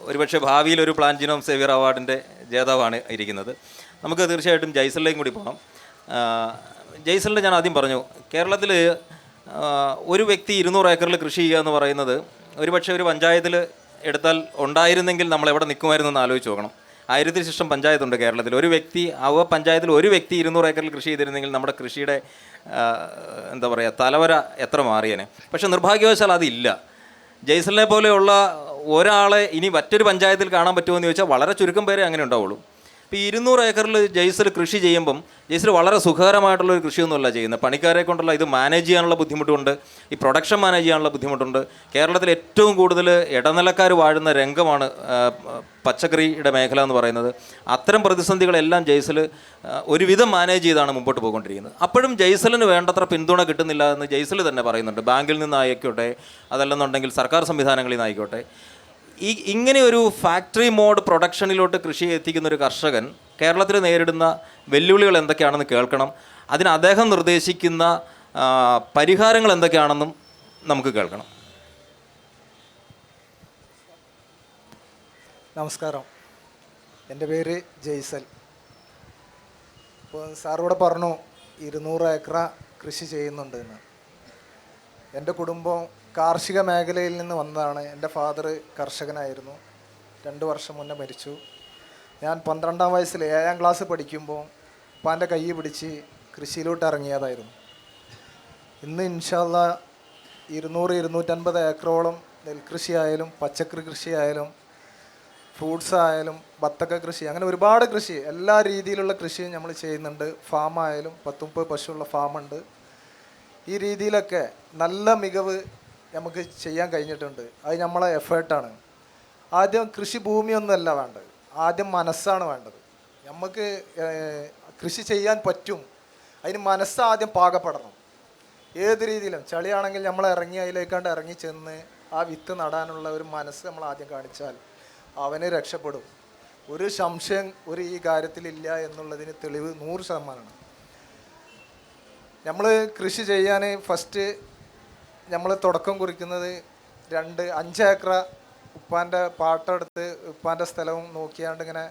ഒരുപക്ഷെ ഭാവിയിൽ ഒരു പ്ലാൻ ജിനോം സേവിയർ അവാർഡിൻ്റെ ജേതാവാണ് ഇരിക്കുന്നത്. നമുക്ക് തീർച്ചയായിട്ടും ജയ്സലിലേക്കും കൂടി പോകണം. ജയ്സലിൻ്റെ ഞാൻ ആദ്യം പറഞ്ഞു, കേരളത്തിൽ ഒരു വ്യക്തി 200 ഏക്കറിൽ കൃഷി ചെയ്യുക എന്ന് പറയുന്നത് ഒരുപക്ഷെ ഒരു പഞ്ചായത്തിൽ എടുത്താൽ ഉണ്ടായിരുന്നെങ്കിൽ നമ്മൾ എവിടെ നിൽക്കുമായിരുന്നു എന്ന് ആലോചിച്ച് നോക്കണം. 1000-ൽ ശേഷം പഞ്ചായത്തുണ്ട് കേരളത്തിൽ. ഒരു വ്യക്തി പഞ്ചായത്തിൽ ഒരു വ്യക്തി 200 ഏക്കറിൽ കൃഷി ചെയ്തിരുന്നെങ്കിൽ നമ്മുടെ കൃഷിയുടെ എന്താ പറയുക തലവര എത്ര മാറിയേനെ. പക്ഷെ നിർഭാഗ്യവശാൽ അതില്ല. ജയ്സലിനെ പോലെയുള്ള ഒരാളെ ഇനി മറ്റൊരു പഞ്ചായത്തിൽ കാണാൻ പറ്റുമോ എന്ന് ചോദിച്ചാൽ വളരെ ചുരുക്കം പേരെ അങ്ങനെ ഉണ്ടാവുള്ളൂ. ഇപ്പോൾ 200 ഏക്കറിൽ ജയ്സൽ കൃഷി ചെയ്യുമ്പം ജയ്സൽ വളരെ സുഖകരമായിട്ടുള്ളൊരു കൃഷിയൊന്നുമല്ല ചെയ്യുന്നത്. പണിക്കാരെ കൊണ്ടുള്ള ഇത് മാനേജ് ചെയ്യാനുള്ള ബുദ്ധിമുട്ടുണ്ട്, ഈ പ്രൊഡക്ഷൻ മാനേജ് ചെയ്യാനുള്ള ബുദ്ധിമുട്ടുണ്ട്. കേരളത്തിൽ ഏറ്റവും കൂടുതൽ ഇടനിലക്കാർ വാഴുന്ന രംഗമാണ് പച്ചക്കറിയുടെ മേഖല എന്ന് പറയുന്നത്. അത്തരം പ്രതിസന്ധികളെല്ലാം ജയ്സൽ ഒരുവിധം മാനേജ് ചെയ്താണ് മുമ്പോട്ട് പോയിക്കൊണ്ടിരിക്കുന്നത്. അപ്പോഴും ജയ്സലിന് വേണ്ടത്ര പിന്തുണ കിട്ടുന്നില്ല എന്ന് ജയ്സൽ തന്നെ പറയുന്നുണ്ട്. ബാങ്കിൽ നിന്നായിക്കോട്ടെ, അതല്ലെന്നുണ്ടെങ്കിൽ സർക്കാർ സംവിധാനങ്ങളിൽ നിന്നായിക്കോട്ടെ. ഇങ്ങനെ ഒരു ഫാക്ടറി മോഡ് പ്രൊഡക്ഷനിലോട്ട് കൃഷിയെ എത്തിക്കുന്ന ഒരു കർഷകൻ കേരളത്തിൽ നേരിടുന്ന വെല്ലുവിളികൾ എന്തൊക്കെയാണെന്ന് കേൾക്കണം. അതിന് അദ്ദേഹം നിർദ്ദേശിക്കുന്ന പരിഹാരങ്ങൾ എന്തൊക്കെയാണെന്നും നമുക്ക് കേൾക്കണം. നമസ്കാരം, എൻ്റെ പേര് ജയ്സൽ. ഇപ്പോൾ സാറിവിടെ പറഞ്ഞു 200 ഏക്കർ കൃഷി ചെയ്യുന്നുണ്ടെന്ന്. എൻ്റെ കുടുംബം കാർഷിക മേഖലയിൽ നിന്ന് വന്നതാണ്. എൻ്റെ ഫാദർ കർഷകനായിരുന്നു. 2 വർഷം മുന്നേ മരിച്ചു. ഞാൻ 12ാം വയസ്സിൽ 7ാം ക്ലാസ് പഠിക്കുമ്പോൾ ഉപ്പാൻ്റെ കൈ പിടിച്ച് കൃഷിയിലോട്ട് ഇറങ്ങിയതായിരുന്നു. ഇന്ന് ഇൻഷാ അല്ലാഹ് 200-250 ഏക്കറോളം നെൽകൃഷി ആയാലും പച്ചക്കറി കൃഷി ആയാലും ഫ്രൂട്ട്സ് ആയാലും ബത്തക്ക കൃഷി, അങ്ങനെ ഒരുപാട് കൃഷി, എല്ലാ രീതിയിലുള്ള കൃഷിയും നമ്മൾ ചെയ്യുന്നുണ്ട്. ഫാമായാലും 10-30 പശുള്ള ഫാമുണ്ട്. ഈ രീതിയിലൊക്കെ നല്ല മികവ് നമുക്ക് ചെയ്യാൻ കഴിഞ്ഞിട്ടുണ്ട്. അത് നമ്മളെ എഫേർട്ടാണ്. ആദ്യം കൃഷി ഭൂമിയൊന്നുമല്ല വേണ്ടത്, ആദ്യം മനസ്സാണ് വേണ്ടത്. നമുക്ക് കൃഷി ചെയ്യാൻ പറ്റും, അതിന് മനസ്സ് ആദ്യം പാകപ്പെടണം. ഏത് രീതിയിലും ചളിയാണെങ്കിൽ നമ്മൾ ഇറങ്ങി അതിലേക്കാണ്ട് ഇറങ്ങി ചെന്ന് ആ വിത്ത് നടാനുള്ള ഒരു മനസ്സ് നമ്മൾ ആദ്യം കാണിച്ചാൽ അവന് രക്ഷപ്പെടും. ഒരു സംശയം ഈ കാര്യത്തിലില്ല എന്നുള്ളതിന് തെളിവ് 100%. നമ്മൾ കൃഷി ചെയ്യാൻ ഫസ്റ്റ് നമ്മൾ തുടക്കം കുറിക്കുന്നത് 5 ഏക്കർ ഉപ്പാൻ്റെ പാട്ടെടുത്ത് ഉപ്പാൻ്റെ സ്ഥലവും നോക്കിയാണ്ട് ഇങ്ങനെ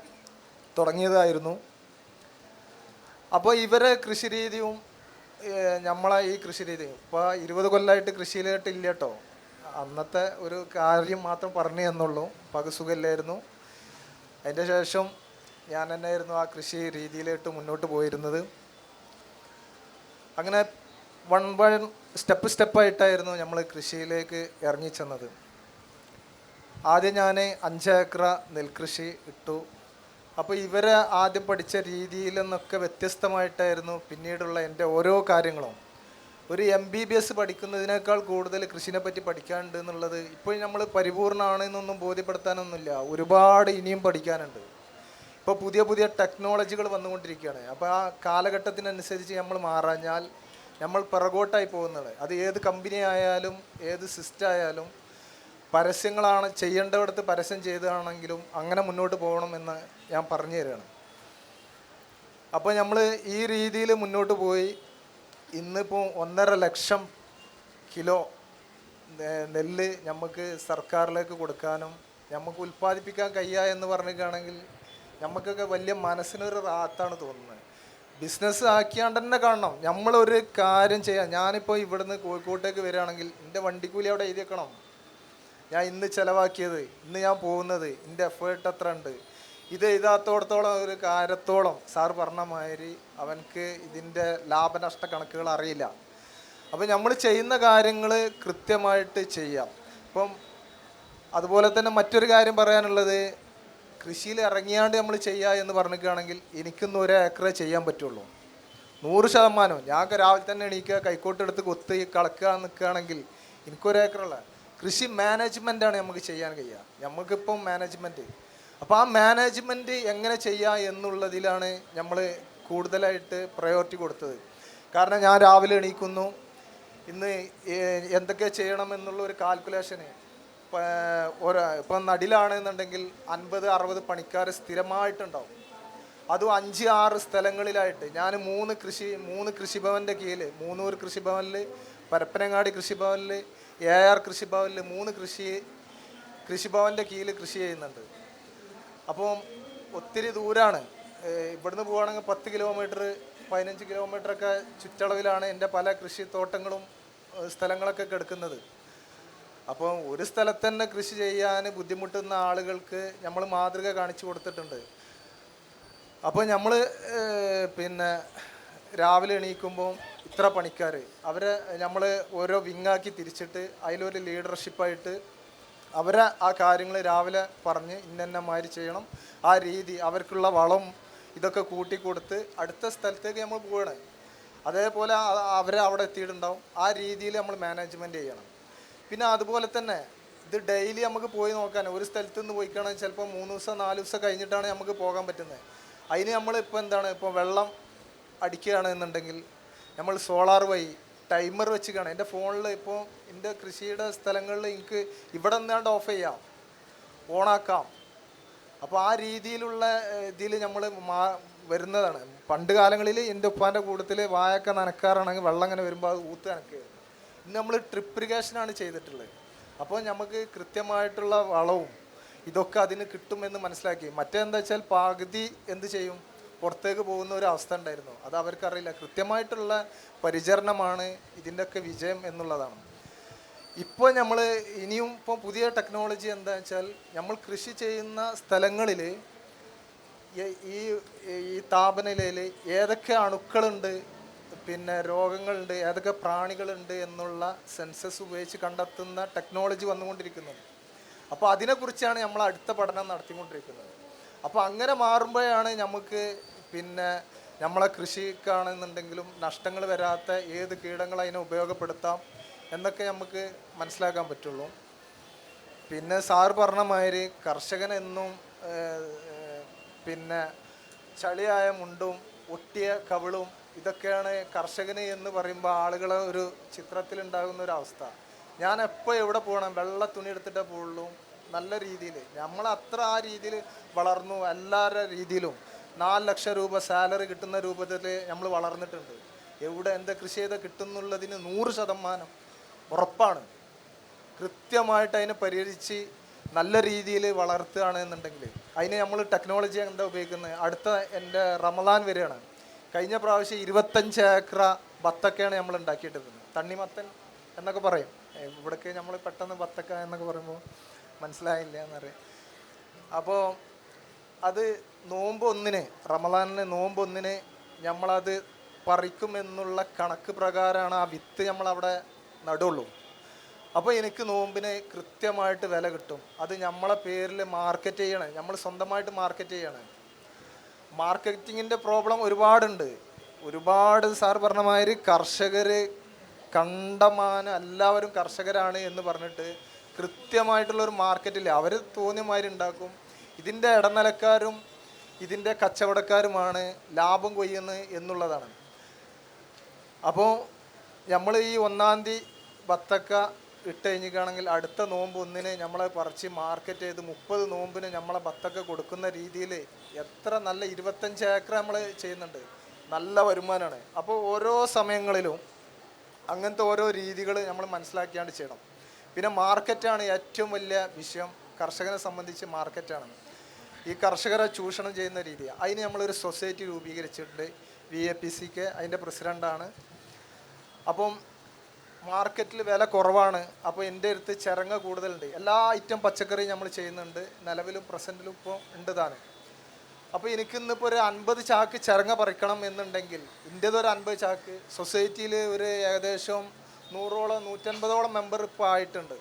തുടങ്ങിയതായിരുന്നു. അപ്പോൾ ഇവരെ കൃഷി രീതിയും നമ്മളെ ഈ കൃഷി രീതിയും ഇപ്പോൾ 20 കൊല്ലമായിട്ട് കൃഷിയിലായിട്ടില്ല കേട്ടോ. അന്നത്തെ ഒരു കാര്യം മാത്രം പറഞ്ഞു തന്നുള്ളൂ. പകുസുഖമില്ലായിരുന്നു. അതിൻ്റെ ശേഷം ഞാൻ തന്നെയായിരുന്നു ആ കൃഷി രീതിയിലായിട്ട് മുന്നോട്ട് പോയിരുന്നത്. അങ്ങനെ സ്റ്റെപ്പായിട്ടായിരുന്നു നമ്മൾ കൃഷിയിലേക്ക് ഇറങ്ങിച്ചെന്നത്. ആദ്യം ഞാൻ 5 ഏക്കർ നെൽകൃഷി ഇട്ടു. അപ്പോൾ ഇവരെ ആദ്യം പഠിച്ച രീതിയിൽ നിന്നൊക്കെ വ്യത്യസ്തമായിട്ടായിരുന്നു പിന്നീടുള്ള എൻ്റെ ഓരോ കാര്യങ്ങളും. ഒരു MBBS പഠിക്കുന്നതിനേക്കാൾ കൂടുതൽ കൃഷിനെ പറ്റി പഠിക്കാനുണ്ട് എന്നുള്ളത് ഇപ്പോൾ നമ്മൾ പരിപൂർണ്ണമാണെന്നൊന്നും ബോധ്യപ്പെടുത്താനൊന്നുമില്ല. ഒരുപാട് ഇനിയും പഠിക്കാനുണ്ട്. ഇപ്പോൾ പുതിയ ടെക്നോളജികൾ വന്നുകൊണ്ടിരിക്കുകയാണ്. അപ്പോൾ ആ കാലഘട്ടത്തിനനുസരിച്ച് നമ്മൾ മാറാഞ്ഞാൽ നമ്മൾ പിറകോട്ടായി പോകുന്നത്. അത് ഏത് കമ്പനി ആയാലും ഏത് സിസ്റ്റം ആയാലും പരസ്യങ്ങളാണ് ചെയ്യേണ്ടവിടത്ത് പരസ്യം ചെയ്തതാണെങ്കിലും അങ്ങനെ മുന്നോട്ട് പോകണമെന്ന് ഞാൻ പറഞ്ഞു തരികയാണ്. അപ്പോൾ നമ്മൾ ഈ രീതിയിൽ മുന്നോട്ട് പോയി ഇന്നിപ്പോൾ 1.5 ലക്ഷം കിലോ നെല്ല് നമുക്ക് സർക്കാരിലേക്ക് കൊടുക്കാനും നമുക്ക് ഉൽപ്പാദിപ്പിക്കാൻ കഴിയുക എന്ന് പറഞ്ഞിട്ടാണെങ്കിൽ നമുക്കൊക്കെ വലിയ മനസ്സിനൊരു റാത്താണ് തോന്നുന്നത്. ബിസിനസ് ആക്കിയാണ്ട് തന്നെ കാണണം. നമ്മളൊരു കാര്യം ചെയ്യാം. ഞാനിപ്പോൾ ഇവിടുന്ന് കോഴിക്കോട്ടേക്ക് വരികയാണെങ്കിൽ എൻ്റെ വണ്ടിക്കൂലി അവിടെ എഴുതി വെക്കണം. ഞാൻ ഇന്ന് ചിലവാക്കിയത്, ഇന്ന് ഞാൻ പോകുന്നത്, എൻ്റെ എഫേർട്ട് എത്ര ഉണ്ട്. ഇത് എഴുതാത്തോടത്തോളം ഒരു കാര്യത്തോളം സാർ പറഞ്ഞ മാതിരി അവനക്ക് ഇതിൻ്റെ ലാഭനഷ്ട കണക്കുകൾ അറിയില്ല. അപ്പം നമ്മൾ ചെയ്യുന്ന കാര്യങ്ങൾ കൃത്യമായിട്ട് ചെയ്യാം. ഇപ്പം അതുപോലെ തന്നെ മറ്റൊരു കാര്യം പറയാനുള്ളത്, കൃഷിയിൽ ഇറങ്ങിയാണ്ട് നമ്മൾ ചെയ്യുക എന്ന് പറഞ്ഞിരിക്കുകയാണെങ്കിൽ എനിക്കൊന്നും 1 ഏക്കറേ ചെയ്യാൻ പറ്റുള്ളൂ. 100%. ഞാൻ രാവിലെ തന്നെ എണീക്കുക, കൈക്കോട്ടെടുത്ത് കൊത്ത് കളക്കുക നിൽക്കുകയാണെങ്കിൽ എനിക്കൊരു ഏക്കറുള്ള കൃഷി മാനേജ്മെൻറ്റാണ് നമുക്ക് ചെയ്യാൻ കഴിയുക. നമുക്കിപ്പം മാനേജ്മെൻറ്റ്. അപ്പോൾ ആ മാനേജ്മെൻറ്റ് എങ്ങനെ ചെയ്യുക എന്നുള്ളതിലാണ് നമ്മൾ കൂടുതലായിട്ട് പ്രയോറിറ്റി കൊടുത്തത്. കാരണം ഞാൻ രാവിലെ എണീക്കുന്നു, ഇന്ന് എന്തൊക്കെ ചെയ്യണം എന്നുള്ള ഒരു കാൽക്കുലേഷന്. ഇപ്പം നടിലാണെന്നുണ്ടെങ്കിൽ 50-60 പണിക്കാർ സ്ഥിരമായിട്ടുണ്ടാവും. അതും 5-6 സ്ഥലങ്ങളിലായിട്ട്. ഞാൻ 3 കൃഷിഭവൻ്റെ കീഴിൽ, മൂന്നൂർ കൃഷിഭവനിൽ, പരപ്പനങ്ങാടി കൃഷിഭവനിൽ, AR കൃഷിഭവനിൽ 3 കൃഷിഭവൻ്റെ കീഴിൽ കൃഷി ചെയ്യുന്നുണ്ട്. അപ്പം ഒത്തിരി ദൂരമാണ്. ഇവിടുന്ന് പോവുകയാണെങ്കിൽ 10 കിലോമീറ്റർ 15 കിലോമീറ്ററൊക്കെ ചുറ്റളവിലാണ് എൻ്റെ പല കൃഷിത്തോട്ടങ്ങളും സ്ഥലങ്ങളൊക്കെ കിടക്കുന്നത്. അപ്പോൾ ഒരു സ്ഥലത്ത് തന്നെ കൃഷി ചെയ്യാൻ ബുദ്ധിമുട്ടുന്ന ആളുകൾക്ക് നമ്മൾ മാതൃക കാണിച്ചു കൊടുത്തിട്ടുണ്ട്. അപ്പോൾ നമ്മൾ പിന്നെ രാവിലെ എണീക്കുമ്പോൾ ഇത്ര പണിക്കാർ, അവരെ നമ്മൾ ഓരോ വിങ്ങാക്കി തിരിച്ചിട്ട് അതിലൊരു ലീഡർഷിപ്പായിട്ട് അവരെ ആ കാര്യങ്ങൾ രാവിലെ പറഞ്ഞ് ഇന്നമാതിരി ചെയ്യണം, ആ രീതി അവർക്കുള്ള വളം ഇതൊക്കെ കൂട്ടിക്കൊടുത്ത് അടുത്ത സ്ഥലത്തേക്ക് നമ്മൾ പോവുകയാണ്. അതേപോലെ അവരെ അവിടെ എത്തിയിട്ടുണ്ടാവും. ആ രീതിയിൽ നമ്മൾ മാനേജ്മെൻറ്റ് ചെയ്യണം. പിന്നെ അതുപോലെ തന്നെ ഇത് ഡെയിലി നമുക്ക് പോയി നോക്കാൻ, ഒരു സ്ഥലത്ത് നിന്ന് പോയിക്കാണെങ്കിൽ ചിലപ്പോൾ 3 ദിവസം 4 ദിവസം കഴിഞ്ഞിട്ടാണ് നമുക്ക് പോകാൻ പറ്റുന്നത്. അതിന് നമ്മൾ ഇപ്പോൾ എന്താണ്, ഇപ്പോൾ വെള്ളം അടിക്കുകയാണെന്നുണ്ടെങ്കിൽ നമ്മൾ സോളാർ വഴി ടൈമർ വെച്ച് കാണാം. എൻ്റെ ഫോണിൽ ഇപ്പോൾ എൻ്റെ കൃഷിയുടെ സ്ഥലങ്ങളിൽ എനിക്ക് ഇവിടെ നിന്നാണ്ട് ഓഫ് ചെയ്യാം, ഓണാക്കാം. അപ്പോൾ ആ രീതിയിലുള്ള ഇതിൽ നമ്മൾ വരുന്നതാണ്. പണ്ട് കാലങ്ങളിൽ എൻ്റെ ഉപ്പാൻ്റെ കൂട്ടത്തിൽ വായൊക്കെ നനക്കാറാണെങ്കിൽ വെള്ളം അങ്ങനെ വരുമ്പോൾ അത് ഊത്ത് നനക്കുകയായിരുന്നു. ഇന്ന് നമ്മൾ ട്രിപ്പ് ഇറിഗേഷനാണ് ചെയ്തിട്ടുള്ളത്. അപ്പോൾ നമുക്ക് കൃത്യമായിട്ടുള്ള വളവും ഇതൊക്കെ അതിന് കിട്ടുമെന്ന് മനസ്സിലാക്കി. മറ്റേന്താ വെച്ചാൽ പകുതി എന്ത് ചെയ്യും, പുറത്തേക്ക് പോകുന്ന ഒരു അവസ്ഥ ഉണ്ടായിരുന്നു. അത് അവർക്കറിയില്ല. കൃത്യമായിട്ടുള്ള പരിചരണമാണ് ഇതിൻ്റെയൊക്കെ വിജയം എന്നുള്ളതാണ്. ഇപ്പോൾ നമ്മൾ ഇനിയും ഇപ്പോൾ പുതിയ ടെക്നോളജി എന്താ വെച്ചാൽ, നമ്മൾ കൃഷി ചെയ്യുന്ന സ്ഥലങ്ങളിൽ ഈ താപനിലയിൽ ഏതൊക്കെ അണുക്കളുണ്ട്, പിന്നെ രോഗങ്ങളുണ്ട്, ഏതൊക്കെ പ്രാണികളുണ്ട് എന്നുള്ള സെൻസസ് ഉപയോഗിച്ച് കണ്ടെത്തുന്ന ടെക്നോളജി വന്നുകൊണ്ടിരിക്കുന്നത്. അപ്പോൾ അതിനെക്കുറിച്ചാണ് നമ്മൾ അടുത്ത പഠനം നടത്തിക്കൊണ്ടിരിക്കുന്നത്. അപ്പോൾ അങ്ങനെ മാറുമ്പോഴാണ് നമുക്ക് പിന്നെ നമ്മളെ കൃഷിക്കാണെന്നുണ്ടെങ്കിലും നഷ്ടങ്ങൾ വരാത്ത ഏത് കീടങ്ങൾ അതിനെ ഉപയോഗപ്പെടുത്താം എന്നൊക്കെ നമുക്ക് മനസ്സിലാക്കാൻ പറ്റുള്ളൂ. പിന്നെ സാർ പറഞ്ഞ മാതിരി കർഷകനെന്നും പിന്നെ ചളിയായ മുണ്ടും ഒട്ടിയ കവിളും ഇതൊക്കെയാണ് കർഷകന് എന്ന് പറയുമ്പോൾ ആളുകളെ ഒരു ചിത്രത്തിലുണ്ടാകുന്ന ഒരു അവസ്ഥ. ഞാൻ എപ്പോൾ എവിടെ പോകണം വെള്ള തുണി എടുത്തിട്ടേ പോകുള്ളൂ. നല്ല രീതിയിൽ നമ്മൾ അത്ര ആ രീതിയിൽ വളർന്നു. എല്ലാവരുടെ രീതിയിലും 4 ലക്ഷം രൂപ സാലറി കിട്ടുന്ന രൂപത്തിൽ നമ്മൾ വളർന്നിട്ടുണ്ട്. എവിടെ എന്ത് കൃഷി ചെയ്താൽ കിട്ടുന്നുള്ളതിന് 100% ഉറപ്പാണ്. കൃത്യമായിട്ട് അതിനെ പരിഹരിച്ച് നല്ല രീതിയിൽ വളർത്തുകയാണ് എന്നുണ്ടെങ്കിൽ അതിന് നമ്മൾ ടെക്നോളജി എന്താ ഉപയോഗിക്കുന്നത്? അടുത്ത എൻ്റെ റമദാൻ വരെയാണ്. കഴിഞ്ഞ പ്രാവശ്യം 25 ഏക്കർ ബത്തക്കയാണ് നമ്മൾ ഉണ്ടാക്കിയിട്ടിരുന്നത്. തണ്ണിമത്തൻ എന്നൊക്കെ പറയും ഇവിടേക്ക്. നമ്മൾ പെട്ടെന്ന് ബത്തക്ക എന്നൊക്കെ പറയുമ്പോൾ മനസ്സിലായില്ല എന്നറിയാം. അപ്പോൾ അത് നോമ്പ് 1 റമദാനിന് നോമ്പ് 1 നമ്മളത് പറിക്കുമെന്നുള്ള കണക്ക് പ്രകാരമാണ് ആ വിത്ത് നമ്മളവിടെ നടുള്ളൂ. അപ്പോൾ എനിക്ക് നോമ്പിന് കൃത്യമായിട്ട് വില കിട്ടും. അത് നമ്മളെ പേരിൽ മാർക്കറ്റ് ചെയ്യണം. നമ്മൾ സ്വന്തമായിട്ട് മാർക്കറ്റ് ചെയ്യണം. മാർക്കറ്റിങ്ങിൻ്റെ പ്രോബ്ലം ഒരുപാടുണ്ട്. ഒരുപാട് സാർ പറഞ്ഞ മാതിരി കർഷകർ കണ്ടമാനം എല്ലാവരും കർഷകരാണ് എന്ന് പറഞ്ഞിട്ട് കൃത്യമായിട്ടുള്ളൊരു മാർക്കറ്റില്ല. അവർ തോന്നിയ മാതിരി ഉണ്ടാക്കും. ഇതിൻ്റെ ഇടനിലക്കാരും ഇതിൻ്റെ കച്ചവടക്കാരുമാണ് ലാഭം കൊയ്യുന്നത് എന്നുള്ളതാണ്. അപ്പോൾ നമ്മൾ ഈ 1-ാം തീയതി ബത്തക്ക ഇട്ട് കഴിഞ്ഞിട്ടാണെങ്കിൽ അടുത്ത നോമ്പ് 1 നമ്മളെ പറിച്ച് മാർക്കറ്റ് ചെയ്ത് 30 നോമ്പിന് നമ്മളെ ബത്തക്ക കൊടുക്കുന്ന രീതിയിൽ എത്ര നല്ല 25 ഏക്കർ നമ്മൾ ചെയ്യുന്നുണ്ട്. നല്ല വരുമാനമാണ്. അപ്പോൾ ഓരോ സമയങ്ങളിലും അങ്ങനത്തെ ഓരോ രീതികൾ നമ്മൾ മനസ്സിലാക്കിയാണ്ട് ചെയ്യണം. പിന്നെ മാർക്കറ്റാണ് ഏറ്റവും വലിയ വിഷയം. കർഷകനെ സംബന്ധിച്ച് മാർക്കറ്റാണ്. ഈ കർഷകരെ ചൂഷണം ചെയ്യുന്ന രീതി. അതിന് നമ്മളൊരു സൊസൈറ്റി രൂപീകരിച്ചിട്ടുണ്ട്. VAPCK അതിൻ്റെ പ്രസിഡൻ്റാണ്. അപ്പം മാർക്കറ്റിൽ വില കുറവാണ്. അപ്പോൾ എൻ്റെ അടുത്ത് ചിരങ്ങ കൂടുതലുണ്ട്. എല്ലാ ഐറ്റം പച്ചക്കറിയും നമ്മൾ ചെയ്യുന്നുണ്ട്. നിലവിലും പ്രസൻറ്റിലും ഇപ്പോൾ ഉണ്ട് താനും. അപ്പോൾ എനിക്കിന്നിപ്പോൾ ഒരു 50 ചാക്ക് ചിരങ്ങ പറിക്കണം എന്നുണ്ടെങ്കിൽ ഇന്ത്യതൊരു 50 ചാക്ക് സൊസൈറ്റിയിൽ ഒരു ഏകദേശം 100ഓളം 150ഓളം മെമ്പർ ഇപ്പോൾ ആയിട്ടുണ്ട്.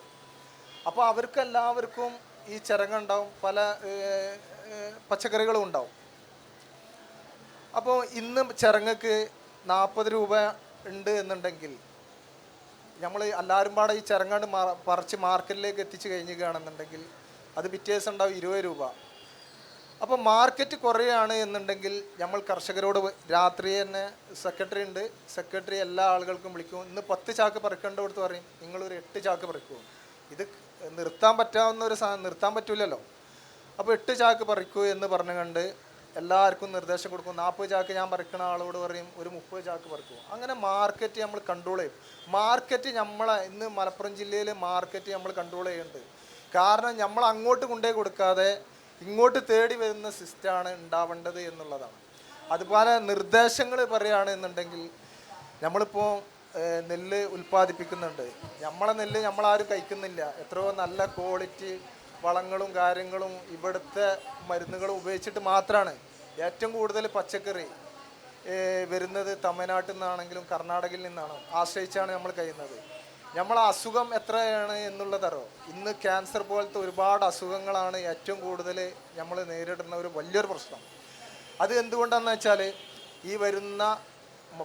അപ്പോൾ അവർക്കെല്ലാവർക്കും ഈ ചിരങ്ങ ഉണ്ടാവും. പല പച്ചക്കറികളും ഉണ്ടാവും. അപ്പോൾ ഇന്ന് ചിരങ്ങക്ക് 40 രൂപ ഉണ്ട് എന്നുണ്ടെങ്കിൽ നമ്മൾ എല്ലാവരും പാടെ ഈ ചിരങ്ങാണ്ട് പറിച്ച് മാർക്കറ്റിലേക്ക് എത്തിച്ച് കഴിഞ്ഞിരിക്കുകയാണെന്നുണ്ടെങ്കിൽ അത് പിറ്റേ ദിവസം ഉണ്ടാവും 20 രൂപ. അപ്പോൾ മാർക്കറ്റ് കുറയാണ് എന്നുണ്ടെങ്കിൽ നമ്മൾ കർഷകരോട് രാത്രി തന്നെ സെക്രട്ടറി ഉണ്ട്. സെക്രട്ടറി എല്ലാ ആളുകൾക്കും വിളിക്കും. ഇന്ന് 10 ചാക്ക് പറിക്കേണ്ടടുത്ത് പറയും നിങ്ങളൊരു 8 ചാക്ക് പറിക്കുമോ? ഇത് നിർത്താൻ പറ്റാവുന്ന ഒരു നിർത്താൻ പറ്റില്ലല്ലോ. അപ്പോൾ 8 ചാക്ക് പറിക്കൂ എന്ന് പറഞ്ഞുകൊണ്ട് എല്ലാവർക്കും നിർദ്ദേശം കൊടുക്കും. 40 ചാക്ക് ഞാൻ പറിക്കുന്ന ആളോട് പറയും ഒരു 30 ചാക്ക് പറിക്കും. അങ്ങനെ മാർക്കറ്റ് നമ്മൾ കൺട്രോൾ ചെയ്യും. മാർക്കറ്റ് നമ്മളെ ഇന്ന് മലപ്പുറം ജില്ലയിൽ മാർക്കറ്റ് നമ്മൾ കൺട്രോൾ ചെയ്യുന്നുണ്ട്. കാരണം നമ്മൾ അങ്ങോട്ട് കൊണ്ടുപോയി കൊടുക്കാതെ ഇങ്ങോട്ട് തേടി വരുന്ന സിസ്റ്റമാണ് ഉണ്ടാവേണ്ടത് എന്നുള്ളതാണ്. അതുപോലെ നിർദ്ദേശങ്ങൾ പറയുകയാണെന്നുണ്ടെങ്കിൽ നമ്മളിപ്പോൾ നെല്ല് ഉൽപ്പാദിപ്പിക്കുന്നുണ്ട്. നമ്മളെ നെല്ല് നമ്മളാരും കഴിക്കുന്നില്ല. എത്രയോ നല്ല ക്വാളിറ്റി വളങ്ങളും കാര്യങ്ങളും ഇവിടുത്തെ മരുന്നുകളും ഉപയോഗിച്ചിട്ട് മാത്രമാണ് ഏറ്റവും കൂടുതൽ പച്ചക്കറി വരുന്നത് തമിഴ്നാട്ടിൽ നിന്നാണെങ്കിലും കർണാടകയിൽ നിന്നാണ് ആശ്രയിച്ചാണ് നമ്മൾ കഴിയുന്നത്. നമ്മളെ അസുഖം എത്രയാണ് എന്നുള്ളതറോ ഇന്ന് ക്യാൻസർ പോലത്തെ ഒരുപാട് അസുഖങ്ങളാണ് ഏറ്റവും കൂടുതൽ നമ്മൾ നേരിടുന്ന ഒരു വലിയൊരു പ്രശ്നം. അത് എന്തുകൊണ്ടാണെന്ന് വെച്ചാൽ ഈ വരുന്ന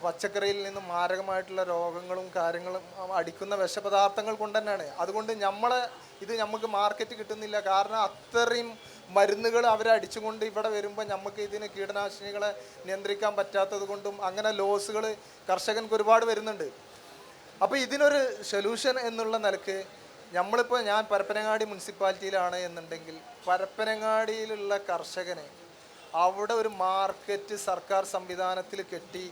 പച്ചക്കറിയിൽ നിന്നും മാരകമായിട്ടുള്ള രോഗങ്ങളും കാര്യങ്ങളും അടിക്കുന്ന വിഷപദാർത്ഥങ്ങൾ കൊണ്ട് തന്നെയാണ്. അതുകൊണ്ട് ഇത് നമുക്ക് മാർക്കറ്റ് കിട്ടുന്നില്ല. കാരണം അത്രയും മരുന്നുകൾ അവരെ അടിച്ചുകൊണ്ട് ഇവിടെ വരുമ്പോൾ നമുക്ക് ഇതിന് കീടനാശിനികളെ നിയന്ത്രിക്കാൻ പറ്റാത്തത് കൊണ്ടും അങ്ങനെ ലോസുകൾ കർഷകർക്ക് ഒരുപാട് വരുന്നുണ്ട്. അപ്പോൾ ഇതിനൊരു സൊല്യൂഷൻ എന്നുള്ള നിലക്ക് നമ്മളിപ്പോൾ ഞാൻ പരപ്പനങ്ങാടി മുനിസിപ്പാലിറ്റിയിലാണ് എന്നുണ്ടെങ്കിൽ പരപ്പനങ്ങാടിയിലുള്ള കർഷകന് അവിടെ ഒരു മാർക്കറ്റ് സർക്കാർ സംവിധാനത്തിൽ കെട്ടി